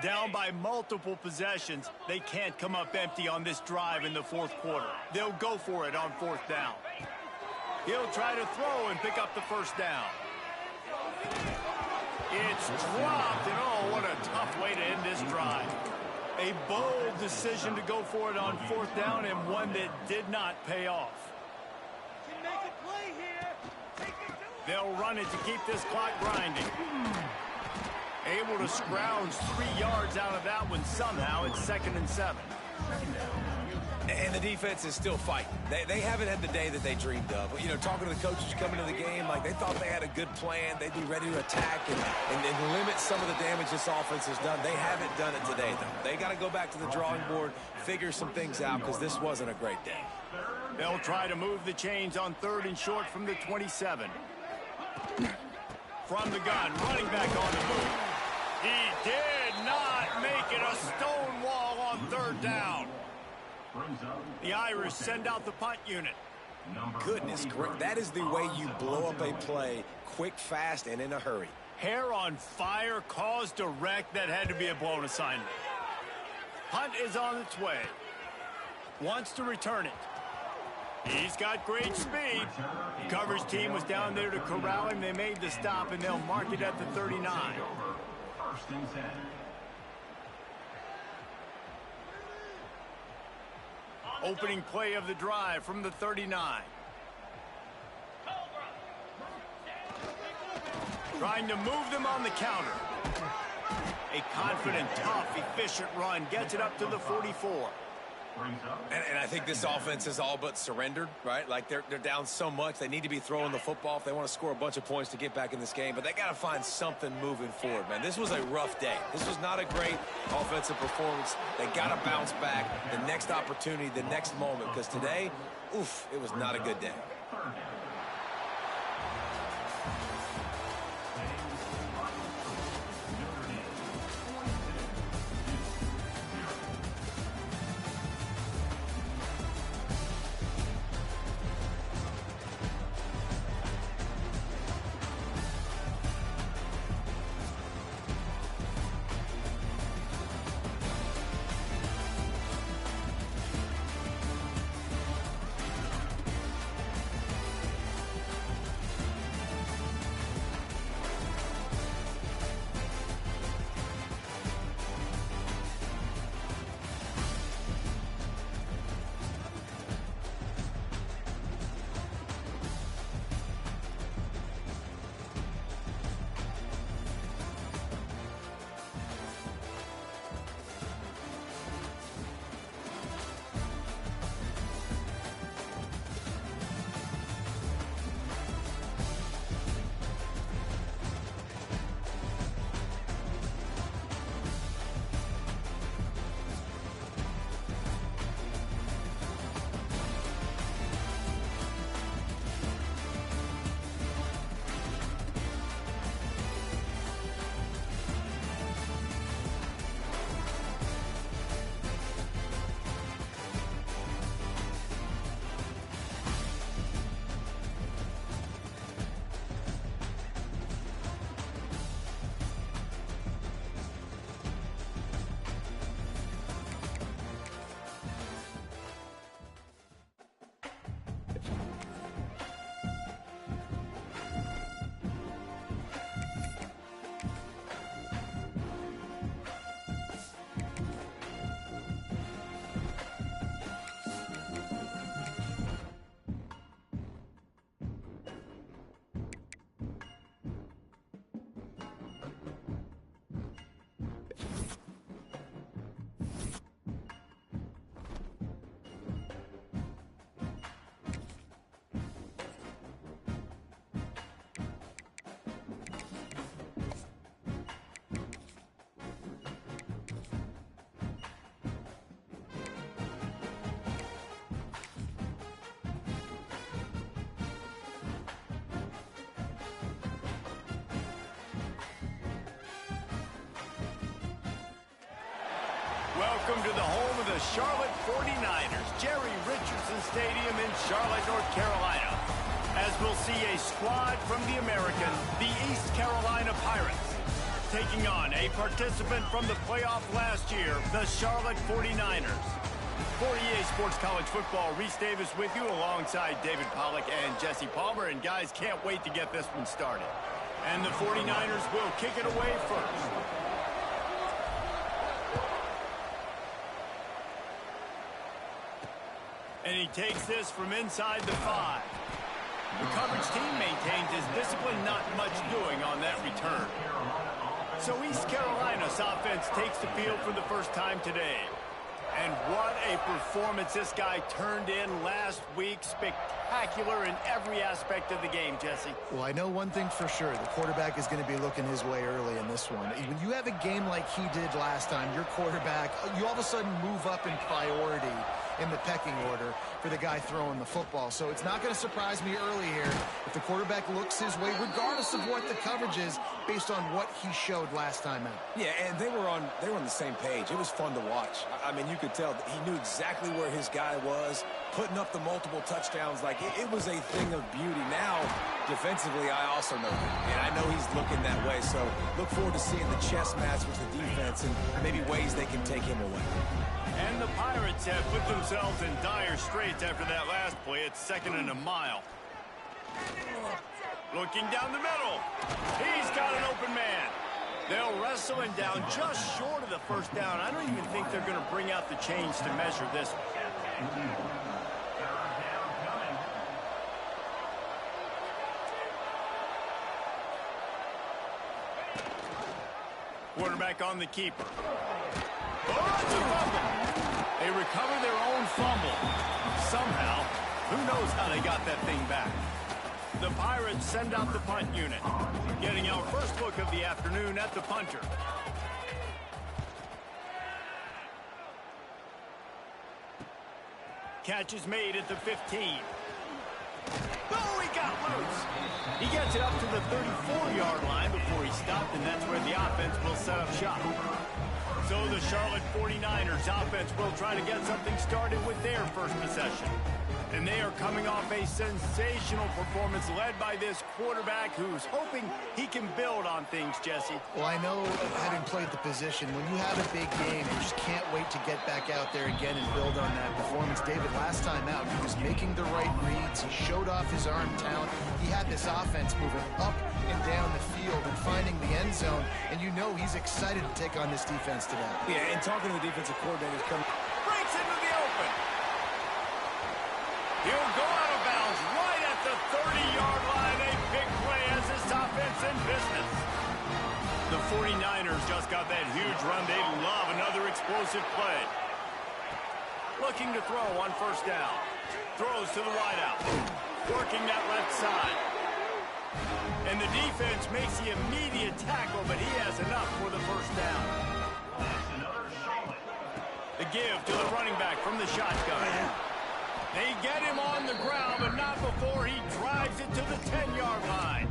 Down by multiple possessions, they can't come up empty on this drive in the 4th quarter. They'll go for it on 4th down. He'll try to throw and pick up the first down. It's dropped, and oh, what a tough way to end this drive. A bold decision to go for it on 4th down, and one that did not pay off. They'll run it to keep this clock grinding. Able to scrounge 3 yards out of that one somehow. It's 2nd and 7. And the defense is still fighting. They haven't had the day that they dreamed of. You know, talking to the coaches coming to the game, like they thought they had a good plan. They'd be ready to attack and limit some of the damage this offense has done. They haven't done it today, though. They got to go back to the drawing board, figure some things out, because this wasn't a great day. They'll try to move the chains on 3rd and short from the 27. From the gun, running back on the move. He did not make it a stone wall on 3rd down. The Irish send out the punt unit. Goodness, that is the way you blow up a play quick, fast, and in a hurry. Hair on fire, cause direct. That had to be a blown assignment. Punt is on its way. Wants to return it. He's got great speed. The coverage team was down there to corral him. They made the stop, and they'll mark it at the 39. First and 10. Opening play of the drive from the 39. Trying to move them on the counter. A confident, tough, efficient run gets it up to the 44. And I think this offense is all but surrendered, right? Like they're down so much. They need to be throwing the football if they want to score a bunch of points to get back in this game. But they got to find something moving forward, man. This was a rough day. This was not a great offensive performance. They got to bounce back the next opportunity, the next moment. Because today, oof, it was not a good day. Welcome to the home of the Charlotte 49ers, Jerry Richardson Stadium in Charlotte, North Carolina. As we'll see a squad from the American, the East Carolina Pirates, taking on a participant from the playoff last year, the Charlotte 49ers. For EA Sports College Football, Reese Davis with you alongside David Pollack and Jesse Palmer. And guys, can't wait to get this one started. And the 49ers will kick it away first. And he takes this from inside the 5. The coverage team maintains his discipline, not much doing on that return. So East Carolina's offense takes the field for the first time today. And what a performance this guy turned in last week. Spectacular in every aspect of the game, Jesse. Well, I know one thing for sure. The quarterback is going to be looking his way early in this one. When you have a game like he did last time, your quarterback, you all of a sudden move up in priority in the pecking order for the guy throwing the football. So it's not going to surprise me early here if the quarterback looks his way, regardless of what the coverage is, based on what he showed last time out. Yeah, and they were on the same page. It was fun to watch. I mean, you could tell that he knew exactly where his guy was, putting up the multiple touchdowns. Like, it was a thing of beauty. Now, defensively, I also know that. And I know he's looking that way. So look forward to seeing the chess match with the defense and maybe ways they can take him away. And the Pirates have put themselves in dire straits after that last play. It's 2nd and a mile. Looking down the middle. He's got an open man. They'll wrestle him down just short of the first down. I don't even think they're going to bring out the chains to measure this one. Quarterback on the keeper. Oh, it's a fumble. They recover their own fumble. Somehow, who knows how they got that thing back. The Pirates send out the punt unit. Getting our first look of the afternoon at the punter. Catch is made at the 15. Oh, he got loose. He gets it up to the 34-yard line before he stopped, and that's where the offense will set up shop. So the Charlotte 49ers offense will try to get something started with their first possession. And they are coming off a sensational performance led by this quarterback who's hoping he can build on things, Jesse. Well, I know, having played the position, when you have a big game, you just can't wait to get back out there again and build on that performance. David, last time out, he was making the right reads. He showed off his arm talent. He had this offense moving up and down the field and finding the end zone. And you know he's excited to take on this defense today. Yeah, and talking to the defensive coordinators coming. Breaks into the open. He'll go out of bounds right at the 30-yard line. A big play as this offense in business. The 49ers just got that huge run. They love another explosive play. Looking to throw on first down. Throws to the wideout. Working that left side. And the defense makes the immediate tackle, but he has enough for the first down. The give to the running back from the shotgun. They get him on the ground, but not before he drives it to the 10-yard line.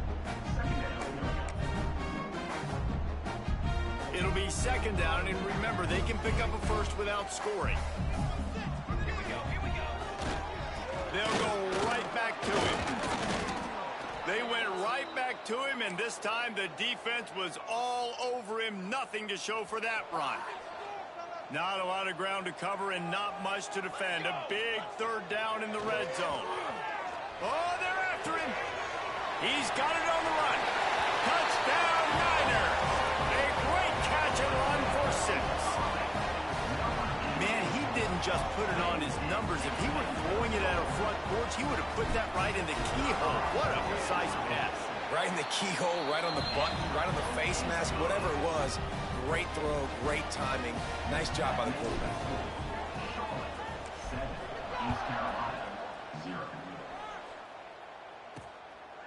It'll be 2nd down, and remember, they can pick up a first without scoring. Here we go. They'll go right back to him. They went right back to him, and this time the defense was all over him. Nothing to show for that run. Not a lot of ground to cover and not much to defend. A big 3rd down in the red zone. Oh, they're after him. He's got it on the run. Touchdown, Niners. A great catch and run for 6. Man, he didn't just put it on his numbers. If he were throwing it at a front porch, he would have put that right in the keyhole. What a precise pass. Right in the keyhole, right on the button, right on the face mask, whatever it was. Great throw, great timing. Nice job by the quarterback.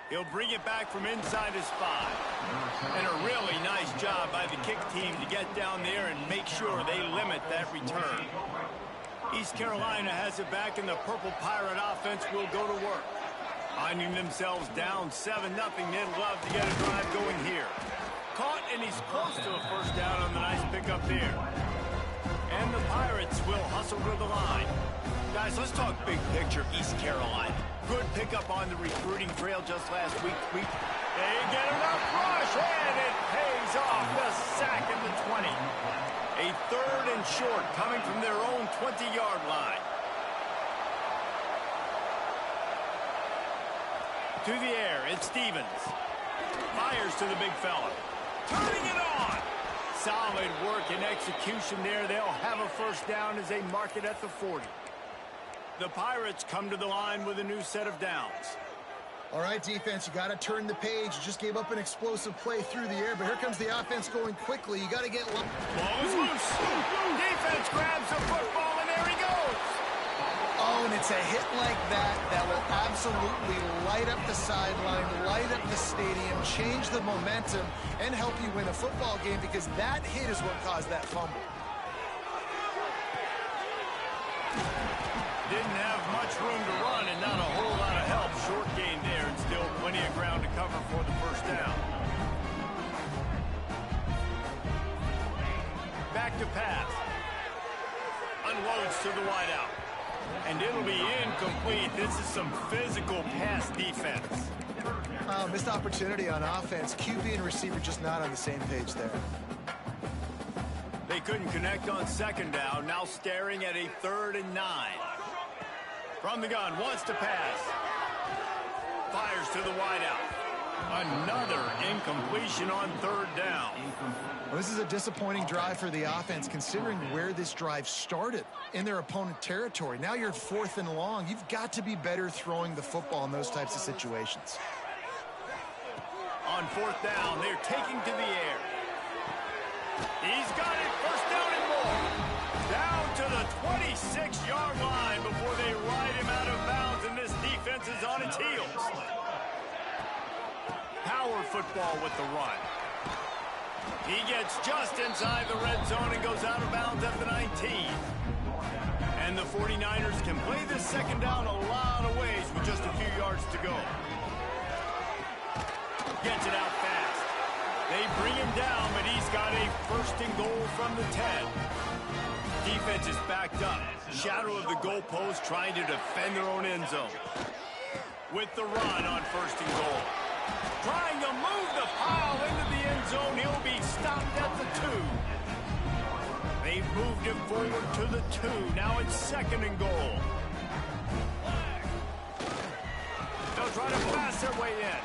He'll bring it back from inside his 5. And a really nice job by the kick team to get down there and make sure they limit that return. East Carolina has it back, and the Purple Pirate offense will go to work. Finding themselves down 7-0, they'd love to get a drive going here. Caught, and he's close to a first down on the nice pickup there. And the Pirates will hustle to the line. Guys, let's talk big picture East Carolina. Good pickup on the recruiting trail just last week. They get enough rush, and it pays off. The sack at the 20. A 3rd and short coming from their own 20-yard line. To the air, it's Stevens. Fires to the big fella. Turning it on. Solid work and execution there. They'll have a first down as they mark it at the 40. The Pirates come to the line with a new set of downs. All right, defense, you got to turn the page. You just gave up an explosive play through the air, but here comes the offense going quickly. You got to get... Ball is loose. Defense grabs the football, and there he goes. Oh, and it's a hit like that that will absolutely light up the sideline, light up the stadium, change the momentum, and help you win a football game, because that hit is what caused that fumble. Didn't have much room to run and not a whole lot of help. Short gain there, and still plenty of ground to cover for the first down. Back to pass. Unloads to the wideout. And it'll be incomplete. This is some physical pass defense. Missed opportunity on offense. QB and receiver just not on the same page there. They couldn't connect on second down. Now staring at a 3rd and 9. From the gun, wants to pass. Fires to the wideout. Another incompletion on 3rd down. Well, this is a disappointing drive for the offense, considering where this drive started in their opponent territory. Now you're 4th and long. You've got to be better throwing the football in those types of situations. On 4th down, they're taking to the air. He's got it. 1st down and more. Down to the 26-yard line before they ride him out of bounds, and this defense is on its heels. Power football with the run. He gets just inside the red zone and goes out of bounds at the 19. And the 49ers can play this second down a lot of ways with just a few yards to go. Gets it out fast. They bring him down, but he's got a 1st and goal from the 10. Defense is backed up. Shadow of the goalpost trying to defend their own end zone. With the run on 1st and goal. Trying to move the pile into the end zone. He'll be stopped at the 2. They've moved him forward to the 2. Now it's 2nd and goal. They'll try to pass their way in.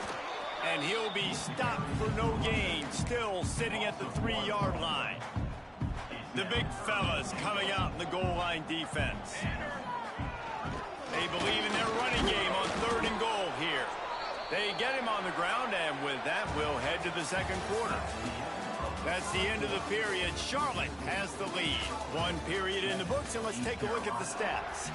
And he'll be stopped for no gain. Still sitting at the 3-yard line. The big fellas coming out in the goal line defense. They believe in their running game on 3rd and goal here. They get him on the ground, and with that, we'll head to the 2nd quarter. That's the end of the period. Charlotte has the lead. 1 period in the books, and let's take a look at the stats.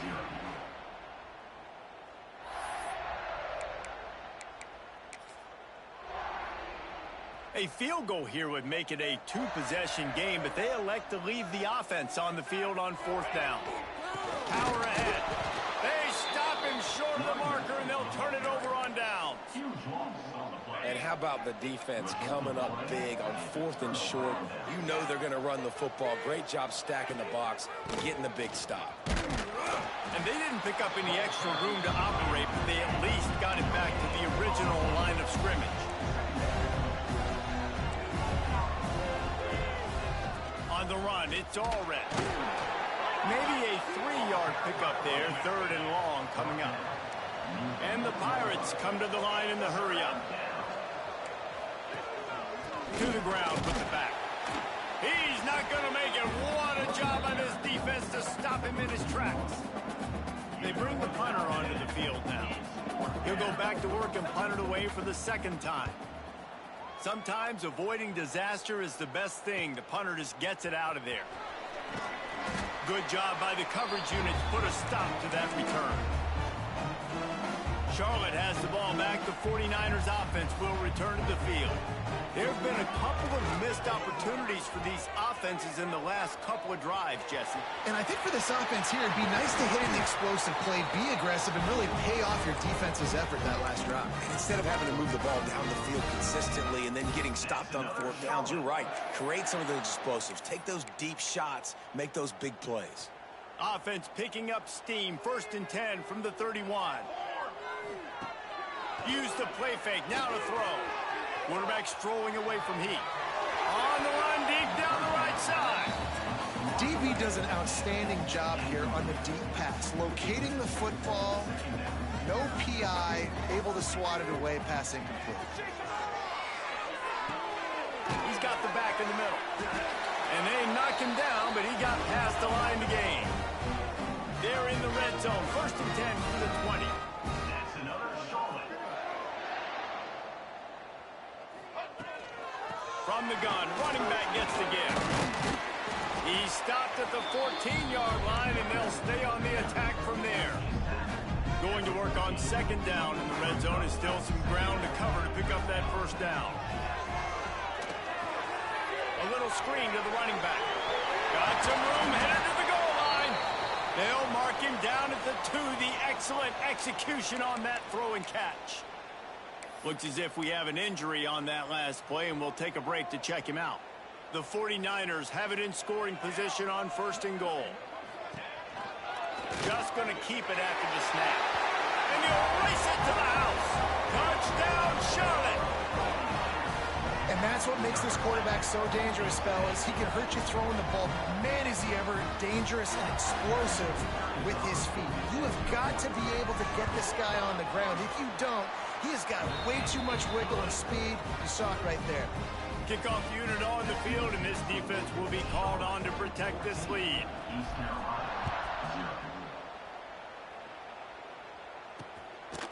A field goal here would make it a 2-possession game, but they elect to leave the offense on the field on 4th down. Power ahead. They stop him short of the marker, and they'll turn it over on downs. And how about the defense coming up big on 4th and short? You know they're going to run the football. Great job stacking the box and getting the big stop. And they didn't pick up any extra room to operate, but they at least got it back to the original line of scrimmage. On the run, it's all red. Maybe a 3-yard pickup there, 3rd and long coming up. And the Pirates come to the line in the hurry-up. To the ground with the back. He's not going to make it. What a job by this defense to stop him in his tracks. They bring the punter onto the field now. He'll go back to work and punt it away for the 2nd time. Sometimes avoiding disaster is the best thing. The punter just gets it out of there. Good job by the coverage unit to put a stop to that return. Charlotte has the ball back. The 49ers offense will return to the field. There have been a couple of missed opportunities for these offenses in the last couple of drives, Jesse. And I think for this offense here, it'd be nice to hit an explosive play, be aggressive, and really pay off your defense's effort that last drive. And instead of having to move the ball down the field consistently and then getting stopped on 4th downs, you're right. Create some of those explosives. Take those deep shots. Make those big plays. Offense picking up steam. 1st and 10 from the 31. Use the play fake. Now to throw. Quarterback strolling away from heat. On the run, deep down the right side. DB does an outstanding job here on the deep pass. Locating the football, no PI, able to swat it away, pass incomplete. He's got the back in the middle. And they knock him down, but he got past the line to gain. They're in the red zone. 1st and 10 from the 20. That's another Charlotte. From the gun, running back gets the give. He stopped at the 14-yard line, and they'll stay on the attack from there. Going to work on 2nd down in the red zone is still some ground to cover to pick up that 1st down. A little screen to the running back. Got some room, headed to the goal line. They'll mark him down at the 2. The excellent execution on that throw and catch. Looks as if we have an injury on that last play, and we'll take a break to check him out. The 49ers have it in scoring position on 1st and goal. Just going to keep it after the snap. And he'll race it to the house. Touchdown, Charlotte. And that's what makes this quarterback so dangerous, fellas. He can hurt you throwing the ball. Man, is he ever dangerous and explosive with his feet. You have got to be able to get this guy on the ground. If you don't, he has got way too much wiggle and speed. You saw it right there. Kickoff unit on the field, and this defense will be called on to protect this lead.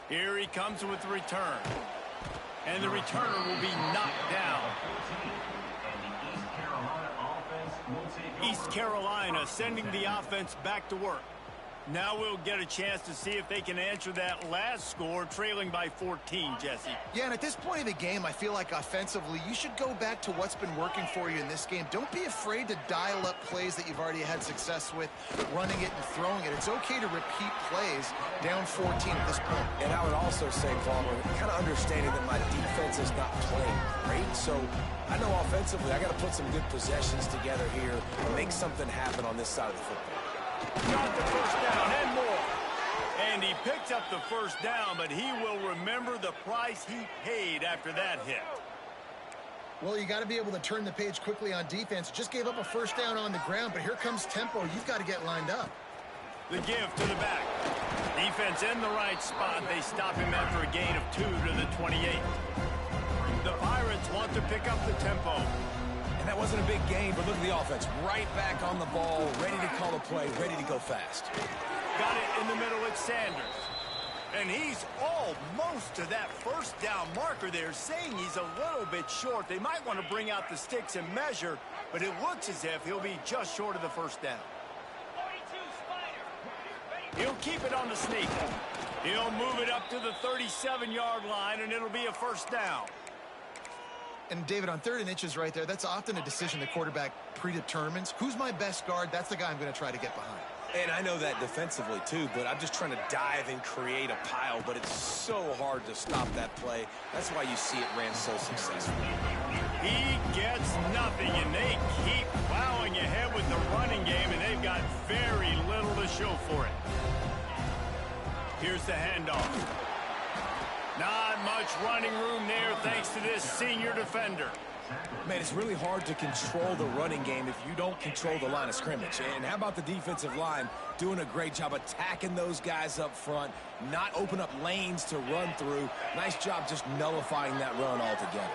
Here he comes with the return. And the returner will be knocked down. East Carolina sending the offense back to work. Now we'll get a chance to see if they can answer that last score, trailing by 14, Jesse. Yeah, and at this point of the game, I feel like offensively, you should go back to what's been working for you in this game. Don't be afraid to dial up plays that you've already had success with, running it and throwing it. It's okay to repeat plays down 14 at this point. And I would also say, Palmer, kind of understanding that my defense is not playing great, so I know offensively I got to put some good possessions together here and make something happen on this side of the football. Got the first down and more. And he picked up the first down, but he will remember the price he paid after that hit. Well, you got to be able to turn the page quickly on defense. Just gave up a first down on the ground, but here comes tempo. You've got to get lined up. The give to the back. Defense in the right spot. They stop him after a gain of 2 to the 28. The Pirates want to pick up the tempo. And that wasn't a big game, but look at the offense. Right back on the ball, ready to call a play, ready to go fast. Got it in the middle, it's Sanders. And he's almost to that first down marker there, saying he's a little bit short. They might want to bring out the sticks and measure, but it looks as if he'll be just short of the first down. He'll keep it on the sneak. He'll move it up to the 37-yard line, and it'll be a first down. And, David, on 3rd and inches right there, that's often a decision the quarterback predetermines. Who's my best guard? That's the guy I'm going to try to get behind. And I know that defensively, too, but I'm just trying to dive and create a pile, but it's so hard to stop that play. That's why you see it ran so successfully. He gets nothing, and they keep plowing ahead with the running game, and they've got very little to show for it. Here's the handoff. Not much running room there thanks to this senior defender. Man, it's really hard to control the running game if you don't control the line of scrimmage. And how about the defensive line doing a great job attacking those guys up front, not open up lanes to run through. Nice job just nullifying that run altogether.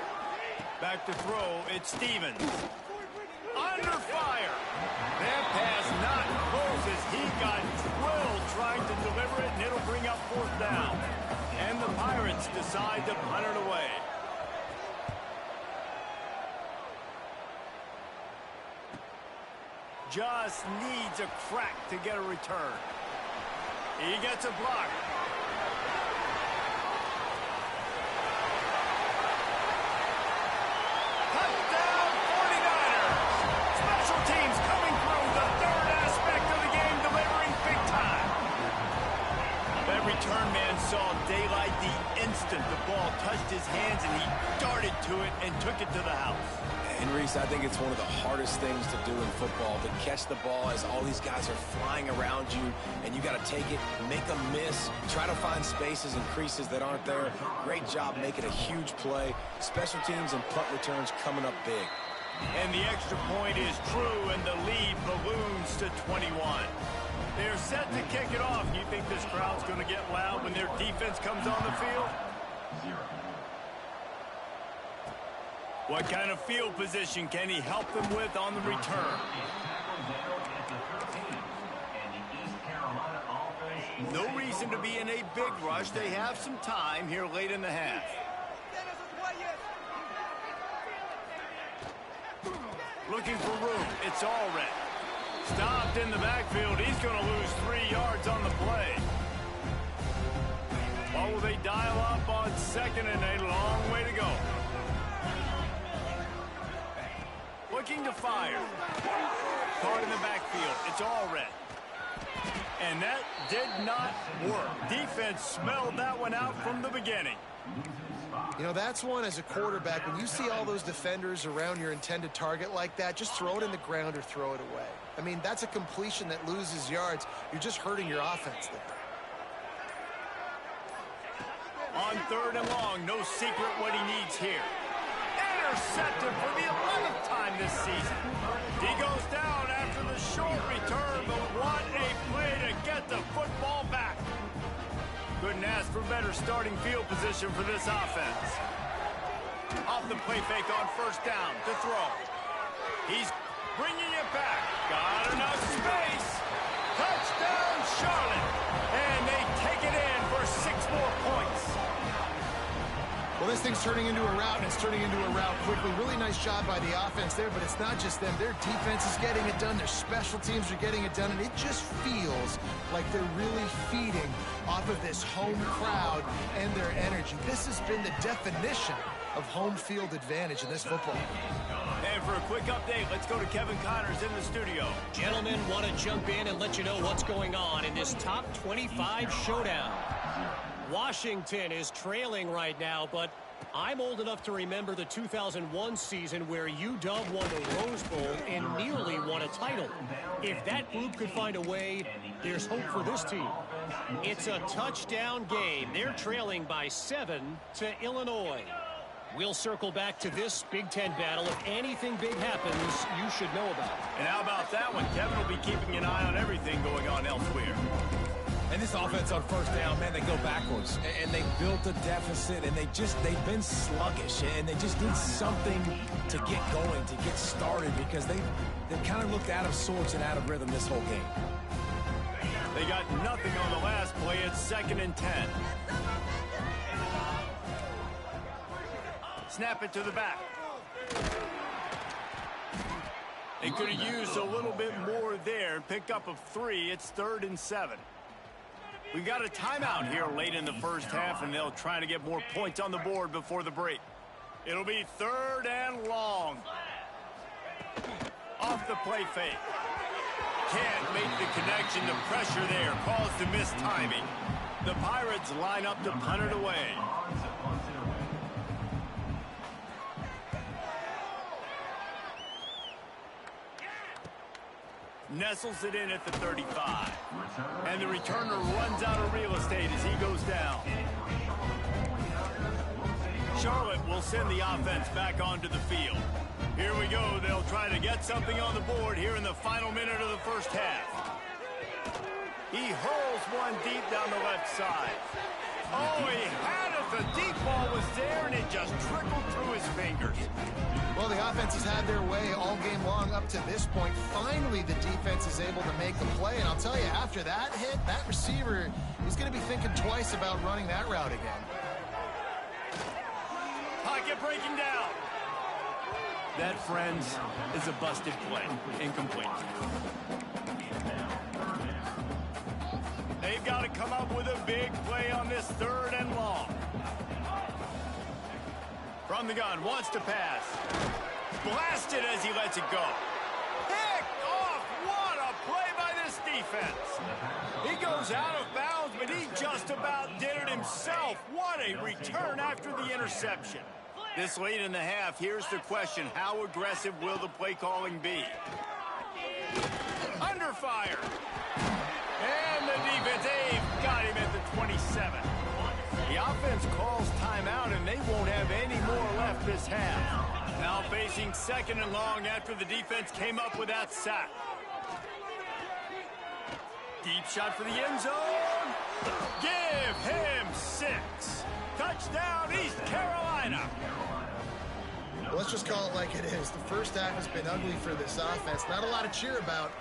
Back to throw, it's Stevens. Under fire. That pass not close as he got drilled trying to deliver it, and it'll bring up 4th down. And the Pirates decide to punt it away. Just needs a crack to get a return. He gets a block. Touchdown 49ers. Special teams coming through, the 3rd aspect of the game, delivering big time. That return man saw daylight the instant the ball touched his hands, and he darted to it and took it to the house. And, Reese, I think it's one of the hardest things to do in football, to catch the ball as all these guys are flying around you, and you got to take it, make a miss, try to find spaces and creases that aren't there. Great job making a huge play. Special teams and punt returns coming up big. And the extra point is true, and the lead balloons to 21. They're set to kick it off. You think this crowd's going to get loud when their defense comes on the field? What kind of field position can he help them with on the return? No reason to be in a big rush. They have some time here late in the half. Looking for room. It's Allred. Stopped in the backfield. He's going to lose 3 yards on the play. Or will they dial up on 2nd and a long way to go? Looking to fire. Caught in the backfield. It's Allred. And that did not work. Defense smelled that one out from the beginning. You know, that's one as a quarterback. When you see all those defenders around your intended target like that, just throw it in the ground or throw it away. I mean, that's a completion that loses yards. You're just hurting your offense there. On 3rd and long, no secret what he needs here. intercepted for the 11th time this season. He goes down after the short return, but what a play to get the football back. Couldn't ask for better starting field position for this offense. Off the play fake on first down to throw. He's bringing it back. Got enough space. Touchdown, Charlotte. And they take it in for 6 more points. Well, this thing's turning into a route, and it's turning into a route quickly. Really nice job by the offense there, but it's not just them. Their defense is getting it done. Their special teams are getting it done, and it just feels like they're really feeding off of this home crowd and their energy. This has been the definition of home field advantage in this football. And for a quick update, let's go to Kevin Connors in the studio. Gentlemen, want to jump in and let you know what's going on in this top 25 showdown. Washington is trailing right now, but I'm old enough to remember the 2001 season where UW won the Rose Bowl and nearly won a title. If that group could find a way, there's hope for this team. It's a touchdown game. They're trailing by 7 to Illinois. We'll circle back to this Big Ten battle. If anything big happens, you should know about it. And how about that one? Kevin will be keeping an eye on everything going on elsewhere. And this offense on first down, man, they go backwards. And they built a deficit, and they've been sluggish. And they just need something to get going, to get started, because they've kind of looked out of sorts and out of rhythm this whole game. They got nothing on the last play. It's 2nd and 10. Snap it to the back. They could have used a little bit more there. Pick up of 3. It's 3rd and 7. We got a timeout here late in the first half, and they'll try to get more points on the board before the break. It'll be 3rd and long. Off the play fake. Can't make the connection. The pressure there caused a missed timing. The Pirates line up to punt it away. Nestles it in at the 35. And the returner runs out of real estate as he goes down. Charlotte will send the offense back onto the field. Here we go. They'll try to get something on the board here in the final minute of the first half. He hurls one deep down the left side. Oh, he had it. The deep ball was there, and it just trickled through his fingers. Well, the offense has had their way all game long up to this point. Finally, the defense is able to make the play. And I'll tell you, after that hit, that receiver is going to be thinking twice about running that route again. Pocket breaking down. That, friends, is a busted play. Incomplete. They've got to come up with a big play on this 3rd and long. From the gun, wants to pass. Blasted as he lets it go. Picked off. What a play by this defense. He goes out of bounds, but he just about did it himself. What a return after the interception. This late in the half, here's the question. How aggressive will the play calling be? Under fire. And the defense, they've got him at the 27. The offense calls timeout, and they won't have any more left this half. Now facing 2nd and long after the defense came up with that sack. Deep shot for the end zone. Give him 6. Touchdown, East Carolina. Let's just call it like it is. The first half has been ugly for this offense. Not a lot to cheer about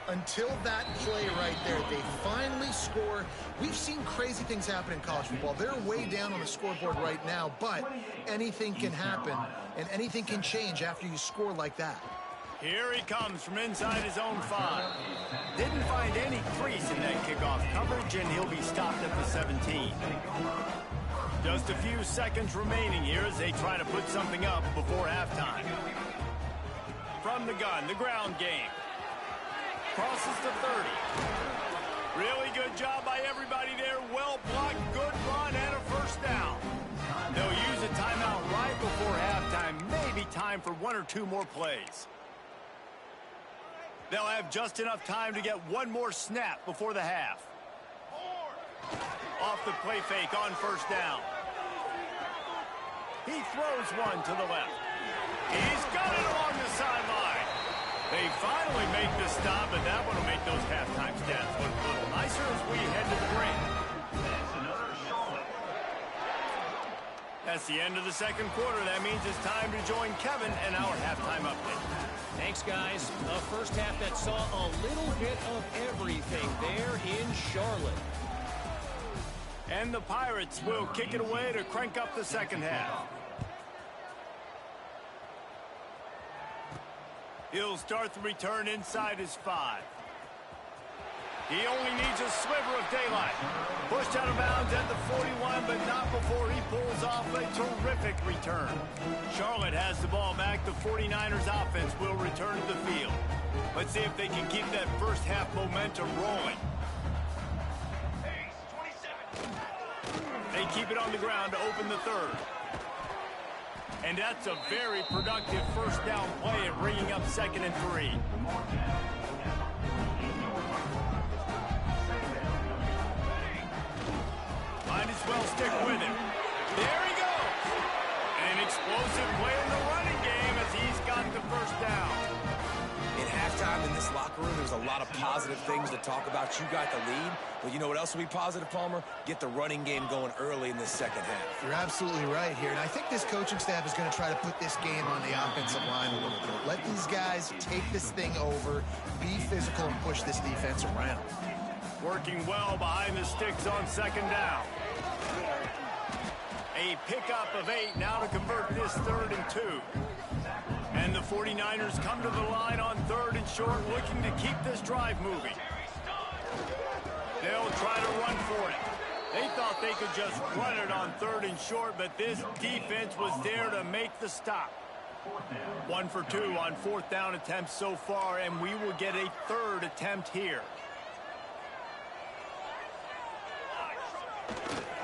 until that play right there. They finally score. We've seen crazy things happen in college football. They're way down on the scoreboard right now, but anything can happen, and anything can change after you score like that. Here he comes from inside his own 5. Didn't find any crease in that kickoff coverage, and he'll be stopped at the 17. Just a few seconds remaining here as they try to put something up before halftime. From the gun, the ground game. Crosses to 30. Really good job by everybody there. Well blocked, good run, and a first down. They'll use a timeout right before halftime. Maybe time for 1 or 2 more plays. They'll have just enough time to get 1 more snap before the half. Off the play fake on first down. He throws one to the left. He's got it along the sideline. They finally make the stop, but that one will make those halftime stats look a little nicer as we head to the ring. That's another Charlotte. That's the end of the second quarter. That means it's time to join Kevin and our halftime update. Thanks, guys. A first half that saw a little bit of everything there in Charlotte. And the Pirates will kick it away to crank up the second half. He'll start the return inside his 5. He only needs a sliver of daylight. Pushed out of bounds at the 41, but not before he pulls off a terrific return. Charlotte has the ball back. The 49ers offense will return to the field. Let's see if they can keep that first half momentum rolling. They keep it on the ground to open the third. And that's a very productive first down play at bringing up 2nd and 3. Might as well stick with him. There he goes. An explosive play in the running game as he's got the first down. In halftime in this locker room, there's a lot of positive things to talk about. You got the lead, but you know what else will be positive, Palmer? Get the running game going early in this second half. You're absolutely right here, and I think this coaching staff is going to try to put this game on the offensive line a little bit. Let these guys take this thing over, be physical, and push this defense around. Working well behind the sticks on 2nd down. A pickup of 8 now to convert this 3rd and 2. And the 49ers come to the line on 3rd and short, looking to keep this drive moving. They'll try to run for it. They thought they could just run it on 3rd and short, but this defense was there to make the stop. 1 for 2 on 4th down attempts so far, and we will get a 3rd attempt here.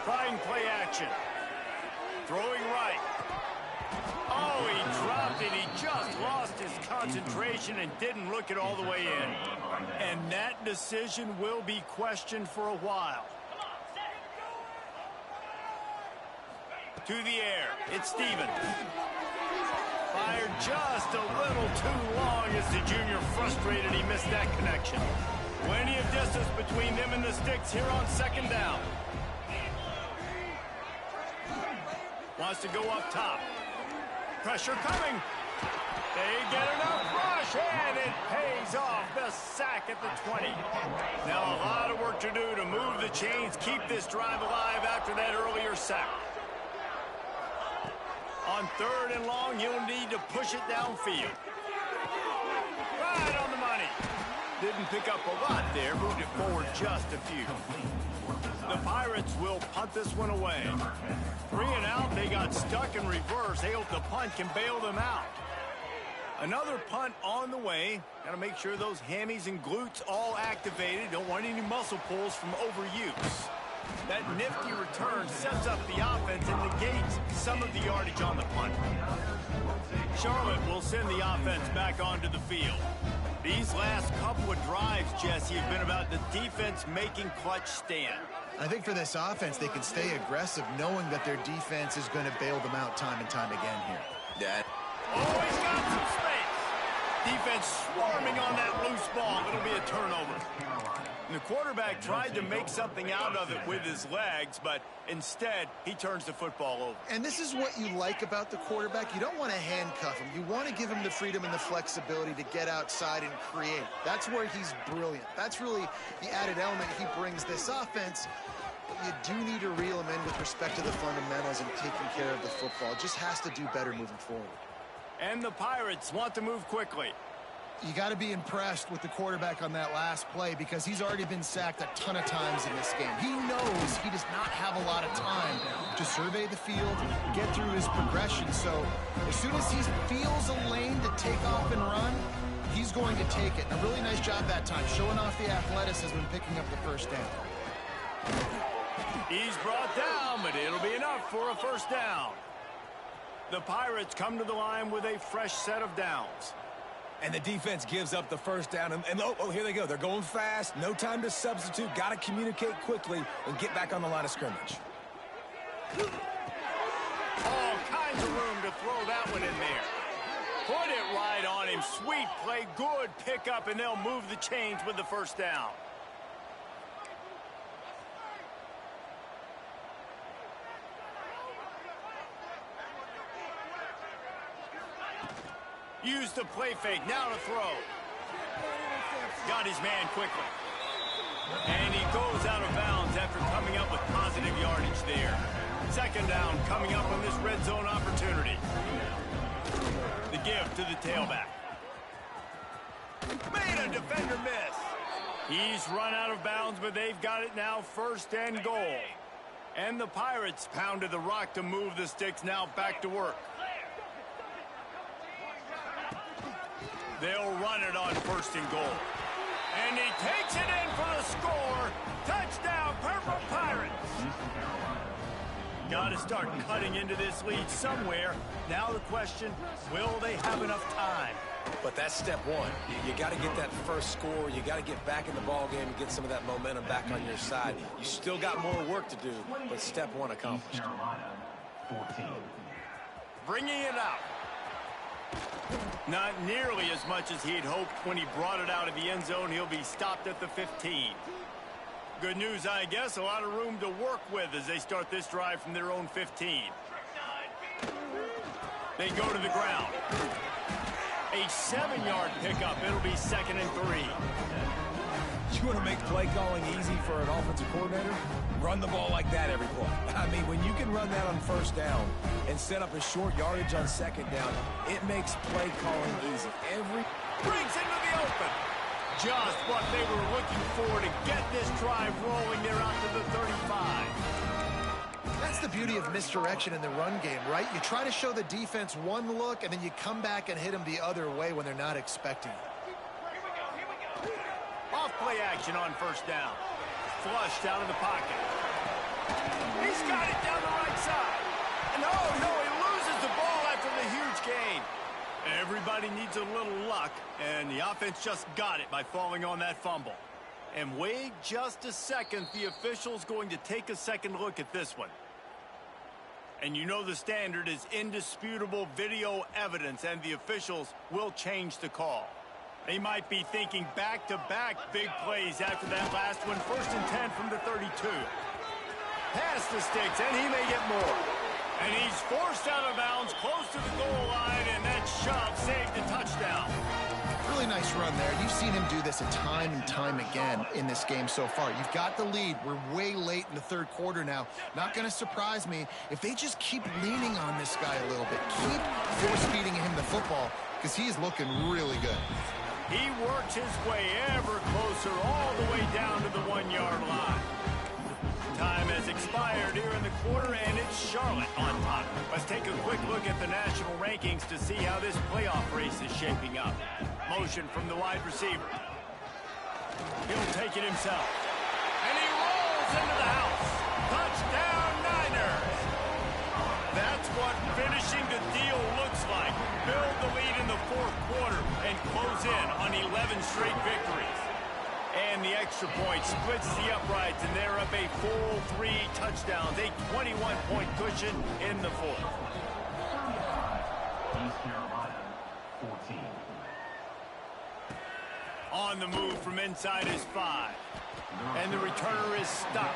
Trying play action. Throwing right. Oh, he dropped it. He just lost his concentration and didn't look it all the way in. And that decision will be questioned for a while. To the air. It's Stevens. Fired just a little too long as the junior frustrated he missed that connection. Plenty of distance between them and the sticks here on 2nd down. Wants to go up top. Pressure coming. They get enough rush, and it pays off. The sack at the 20. Now a lot of work to do to move the chains, keep this drive alive after that earlier sack. On 3rd and long, he'll need to push it downfield. Right on the money. Didn't pick up a lot there, moved it forward just a few. The Pirates will punt this one away. 3 and out, they got stuck in reverse. They hope the punt can bail them out. Another punt on the way. Got to make sure those hammies and glutes all activated. Don't want any muscle pulls from overuse. That nifty return sets up the offense and negates some of the yardage on the punt. Charlotte will send the offense back onto the field. These last couple of drives, Jesse, have been about the defense making clutch stand. I think for this offense, they can stay aggressive knowing that their defense is going to bail them out time and time again here. That. Oh, he's got some space. Defense swarming on that loose ball. It'll be a turnover. And the quarterback tried to make something out of it with his legs, but instead, he turns the football over. And this is what you like about the quarterback. You don't want to handcuff him. You want to give him the freedom and the flexibility to get outside and create. That's where he's brilliant. That's really the added element he brings this offense. You do need to reel him in with respect to the fundamentals and taking care of the football. Just has to do better moving forward. And the Pirates want to move quickly. You got to be impressed with the quarterback on that last play because he's already been sacked a ton of times in this game. He knows he does not have a lot of time to survey the field, get through his progression. So as soon as he feels a lane to take off and run, he's going to take it. And a really nice job that time, showing off the athleticism and picking up the first down. He's brought down, but it'll be enough for a first down. The Pirates come to the line with a fresh set of downs. And the defense gives up the first down. And oh, here they go. They're going fast. No time to substitute. Got to communicate quickly and get back on the line of scrimmage. All kinds of room to throw that one in there. Put it right on him. Sweet play, good pickup, and they'll move the chains with the first down. Use the play fake, now to throw. Got his man quickly. And he goes out of bounds after coming up with positive yardage there. Second down coming up on this red zone opportunity. The give to the tailback. Made a defender miss. He's run out of bounds, but they've got it now, first and goal. And the Pirates pounded the rock to move the sticks, now back to work. They'll run it on first and goal. And he takes it in for the score. Touchdown, Purple Pirates. Got to start cutting into this lead somewhere. Now the question, will they have enough time? But that's step one. You got to get that first score. You got to get back in the ball game and get some of that momentum back on your side. You still got more work to do, but step one accomplished. Bringing it out. Not nearly as much as he'd hoped when he brought it out of the end zone. He'll be stopped at the 15. Good news, I guess. A lot of room to work with as they start this drive from their own 15. They go to the ground. A 7-yard pickup. It'll be 2nd and 3. You want to make play calling easy for an offensive coordinator? Run the ball like that every play. I mean, when you can run that on first down and set up a short yardage on second down, it makes play calling easy. Brings into the open. Just what they were looking for to get this drive rolling. They're out to the 35. That's the beauty of misdirection in the run game, right? You try to show the defense one look, and then you come back and hit them the other way when they're not expecting it. Off-play action on first down. Flushed out of the pocket. He's got it down the right side. And no, he loses the ball after the huge gain. Everybody needs a little luck, and the offense just got it by falling on that fumble. And wait just a second, the official's going to take a second look at this one. And you know the standard is indisputable video evidence, and the officials will change the call. They might be thinking back-to-back big plays after that last one. 1st and 10 from the 32. Past the sticks, and he may get more. And he's forced out of bounds close to the goal line, and that shove saved a touchdown. Really nice run there. You've seen him do this a time and time again in this game so far. You've got the lead. We're way late in the third quarter now. Not going to surprise me if they just keep leaning on this guy a little bit. Keep force-feeding him the football because he's looking really good. He works his way ever closer all the way down to the 1-yard line. Time has expired here in the quarter, and it's Charlotte on top. Let's take a quick look at the national rankings to see how this playoff race is shaping up. Motion from the wide receiver. He'll take it himself. And he rolls into the house. Touchdown, Niners! That's what finishing the deal looks like. Build the lead in the fourth quarter and close in on 11 straight victories. And the extra point splits the uprights, and they're up a full 3 touchdowns, a 21-point cushion in the fourth. East Carolina, 14. On the move from inside is 5. And the returner is stopped.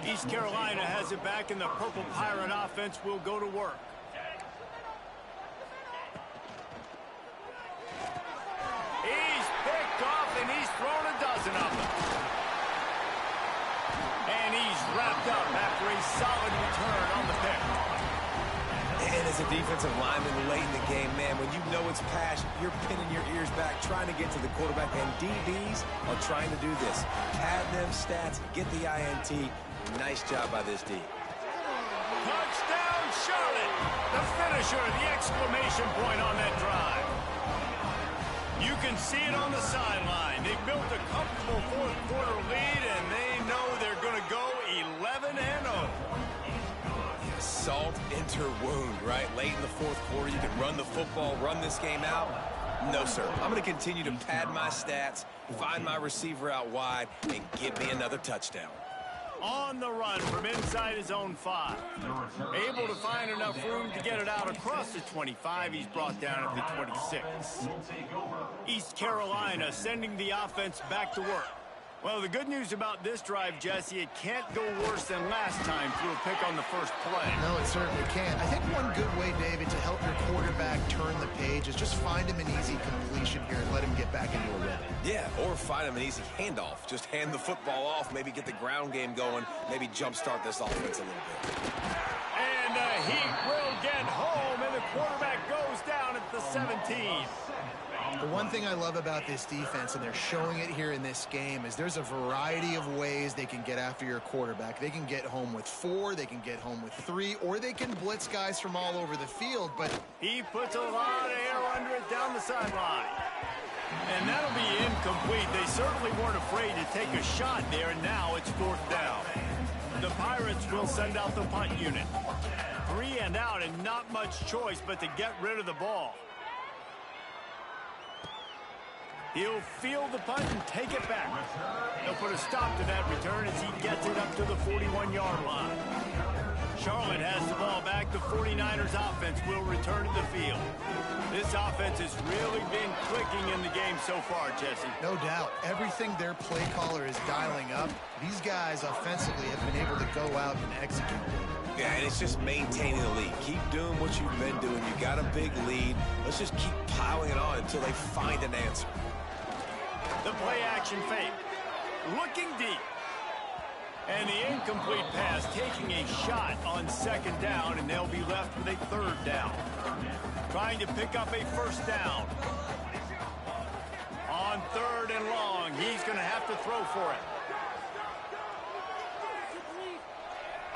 East Carolina has it back, and the Purple Pirate offense will go to work. He's picked off, and he's thrown a dozen of them. And he's wrapped up after a solid return on the pick. And as a defensive lineman late in the game, man, when you know it's pass, you're pinning your ears back, trying to get to the quarterback, and DBs are trying to do this. Pad them stats, get the INT. Nice job by this D. Touchdown, Charlotte! The finisher, the exclamation point on that drive. You can see it on the sideline. They built a comfortable fourth quarter lead, and they know they're going to go 11-0. Salt into wound, right? Late in the fourth quarter, you can run the football, run this game out. No, sir. I'm going to continue to pad my stats, find my receiver out wide, and give me another touchdown. On the run from inside his own 5. Able to find enough room to get it out across the 25. He's brought down at the 26. East Carolina sending the offense back to work. Well, the good news about this drive, Jesse, it can't go worse than last time through a pick on the first play. No, it certainly can't. I think one good way, David, to help your quarterback turn the page is just find him an easy completion here and let him get back into a rhythm. Yeah, or find him an easy handoff. Just hand the football off, maybe get the ground game going, maybe jumpstart this offense a little bit. And he will get home, and the quarterback goes down at the 17. The one thing I love about this defense, and they're showing it here in this game, is there's a variety of ways they can get after your quarterback. They can get home with 4, they can get home with 3, or they can blitz guys from all over the field. But he puts a lot of air under it down the sideline. And that'll be incomplete. They certainly weren't afraid to take a shot there, and now it's 4th down. The Pirates will send out the punt unit. 3 and out, and not much choice but to get rid of the ball. He'll field the punt and take it back. He'll put a stop to that return as he gets it up to the 41-yard line. Charlotte has the ball back. The 49ers offense will return to the field. This offense has really been clicking in the game so far, Jesse. No doubt. Everything their play caller is dialing up, these guys offensively have been able to go out and execute. Yeah, and it's just maintaining the lead. Keep doing what you've been doing. You got a big lead. Let's just keep piling it on until they find an answer. The play action fake. Looking deep. And the incomplete pass taking a shot on 2nd down, and they'll be left with a 3rd down. Trying to pick up a 1st down. On 3rd and long, he's going to have to throw for it.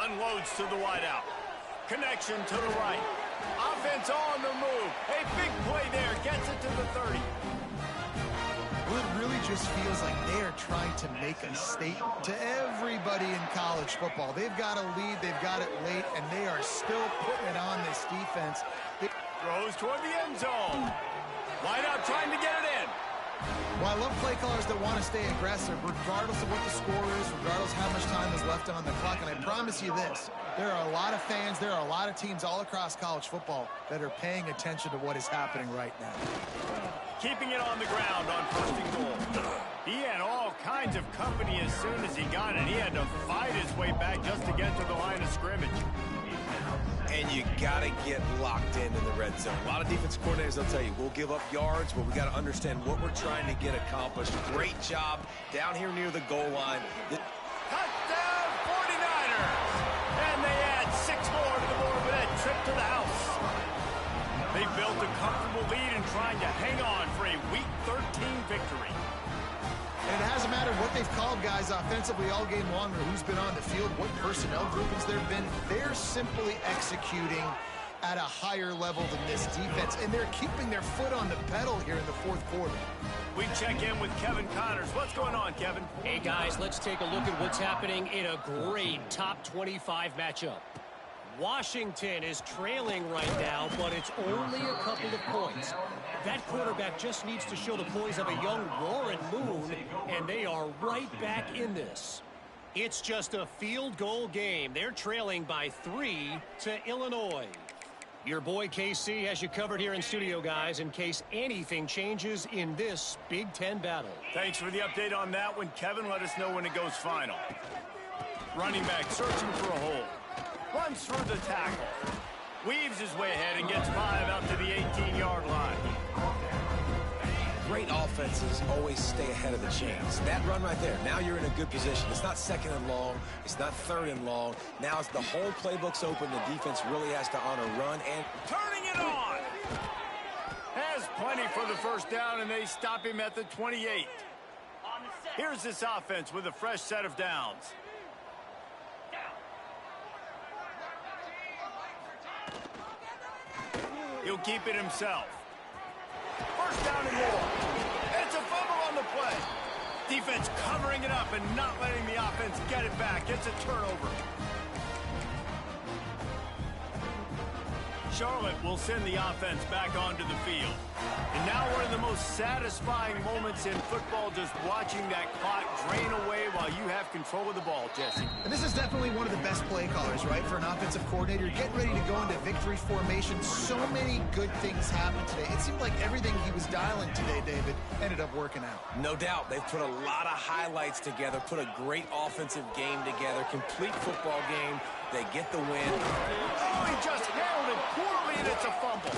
Unloads to the wideout. Connection to the right. Offense on the move. A big play there. Gets it to the 30. Well, it really just feels like they are trying to make a statement to everybody in college football. They've got a lead, they've got it late, and they are still putting it on this defense. Throws toward the end zone. Wideout trying to get it in. Well, I love play callers that want to stay aggressive, regardless of what the score is, regardless how much time is left on the clock. And I promise you this, there are a lot of fans, there are a lot of teams all across college football that are paying attention to what is happening right now. Keeping it on the ground on 1st and goal. He had all kinds of company as soon as he got it. He had to fight his way back just to get to the line of scrimmage. And you got to get locked in the red zone. A lot of defense coordinators, they'll tell you, we'll give up yards, but we got to understand what we're trying to get accomplished. Great job down here near the goal line. Touchdown 49ers! And they add 6 more to the board with that trip to the house. They built a comfortable lead and trying to hang on for a Week 13 victory. And it hasn't mattered what they've called guys offensively all game long or who's been on the field, what personnel groupings there have been. They're simply executing at a higher level than this defense, and they're keeping their foot on the pedal here in the 4th quarter. We check in with Kevin Connors. What's going on, Kevin? Hey, guys, let's take a look at what's happening in a great top 25 matchup. Washington is trailing right now, but it's only a couple of points. That quarterback just needs to show the poise of a young Warren Moon, and they are right back in this. It's just a field goal game. They're trailing by 3 to Illinois. Your boy KC has you covered here in studio, guys, in case anything changes in this Big Ten battle. Thanks for the update on that one, Kevin. Let us know when it goes final. Running back searching for a hole. Runs through the tackle. Weaves his way ahead and gets 5 out to the 18-yard line. Great offenses always stay ahead of the chains. That run right there, now you're in a good position. It's not 2nd and long. It's not 3rd and long. Now it's the whole playbook's open. The defense really has to honor run and... Turning it on! Has plenty for the 1st down, and they stop him at the 28. Here's this offense with a fresh set of downs. He'll keep it himself. 1st down and more. It's a fumble on the play. Defense covering it up and not letting the offense get it back. It's a turnover. Charlotte will send the offense back onto the field. And now one of the most satisfying moments in football, just watching that clock drain away while you have control of the ball, Jesse. And this is definitely one of the best play callers, right, for an offensive coordinator. Getting ready to go into victory formation. So many good things happened today. It seemed like everything he was dialing today, David, ended up working out. No doubt. They've put a lot of highlights together, put a great offensive game together, complete football game. They get the win. Oh, he just handled it poorly, and it's a fumble.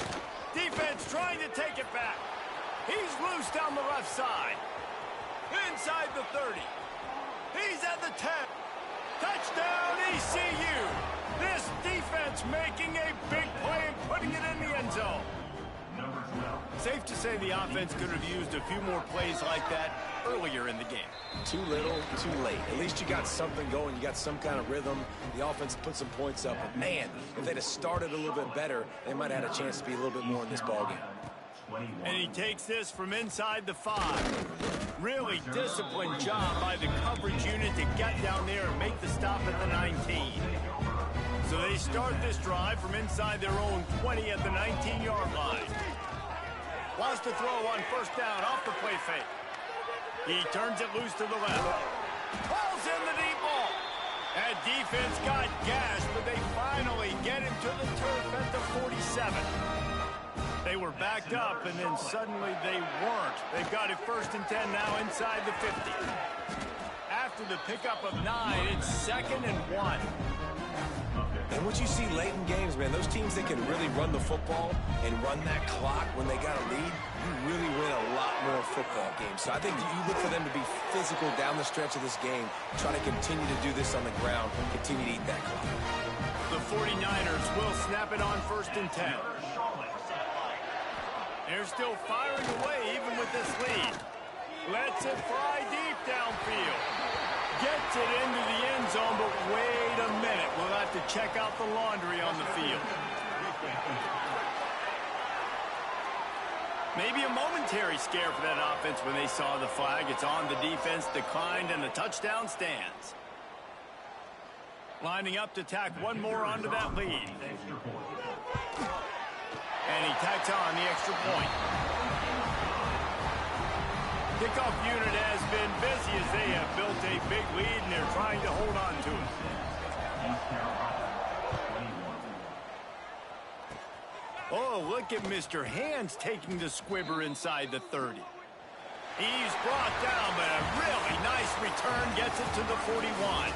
Defense trying to take it back. He's loose down the left side. Inside the 30. He's at the 10. Touchdown, ECU. This defense making a big play and putting it in the end zone. Safe to say the offense could have used a few more plays like that earlier in the game. Too little, too late. At least you got something going. You got some kind of rhythm. The offense put some points up. But, man, if they'd have started a little bit better, they might have had a chance to be a little bit more in this ballgame. And he takes this from inside the 5. Really disciplined job by the coverage unit to get down there and make the stop at the 19. So they start this drive from inside their own 20 at the 19-yard line. Wants to throw on first down off the play fake. He turns it loose to the left. Pulls in the deep ball. That defense got gashed, but they finally get him to the turf at the 47. They were backed up, and then suddenly they weren't. They've got it 1st and 10 now inside the 50. After the pickup of 9, it's 2nd and 1. And what you see late in games, man, those teams that can really run the football and run that clock when they got a lead, you really win a lot more football games. So I think you look for them to be physical down the stretch of this game, try to continue to do this on the ground, continue to eat that clock. The 49ers will snap it on 1st and 10. They're still firing away even with this lead. Lets it fly deep downfield. Gets it into the end zone, but wait a minute. We'll have to check out the laundry on the field. Maybe a momentary scare for that offense when they saw the flag. It's on, the defense declined, and the touchdown stands. Lining up to tack one more onto that lead. And he tacks on the extra point. Kickoff unit has been busy as they have built a big lead, and they're trying to hold on to it. Oh, look at Mr. Hands taking the squibber inside the 30. He's brought down, but a really nice return gets it to the 41.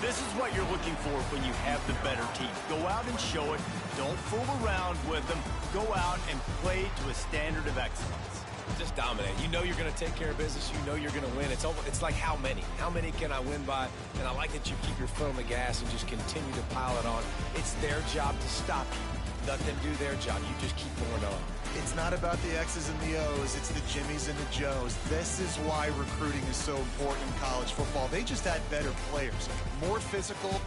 This is what you're looking for when you have the better team. Go out and show it. Don't fool around with them. Go out and play to a standard of excellence. Just dominate. You know you're going to take care of business. You know you're going to win. It's like how many? How many can I win by? And I like that you keep your foot on the gas and just continue to pile it on. It's their job to stop you. Let them do their job. You just keep going on. It's not about the X's and the O's. It's the Jimmies and the Joes. This is why recruiting is so important in college football. They just had better players, more physical,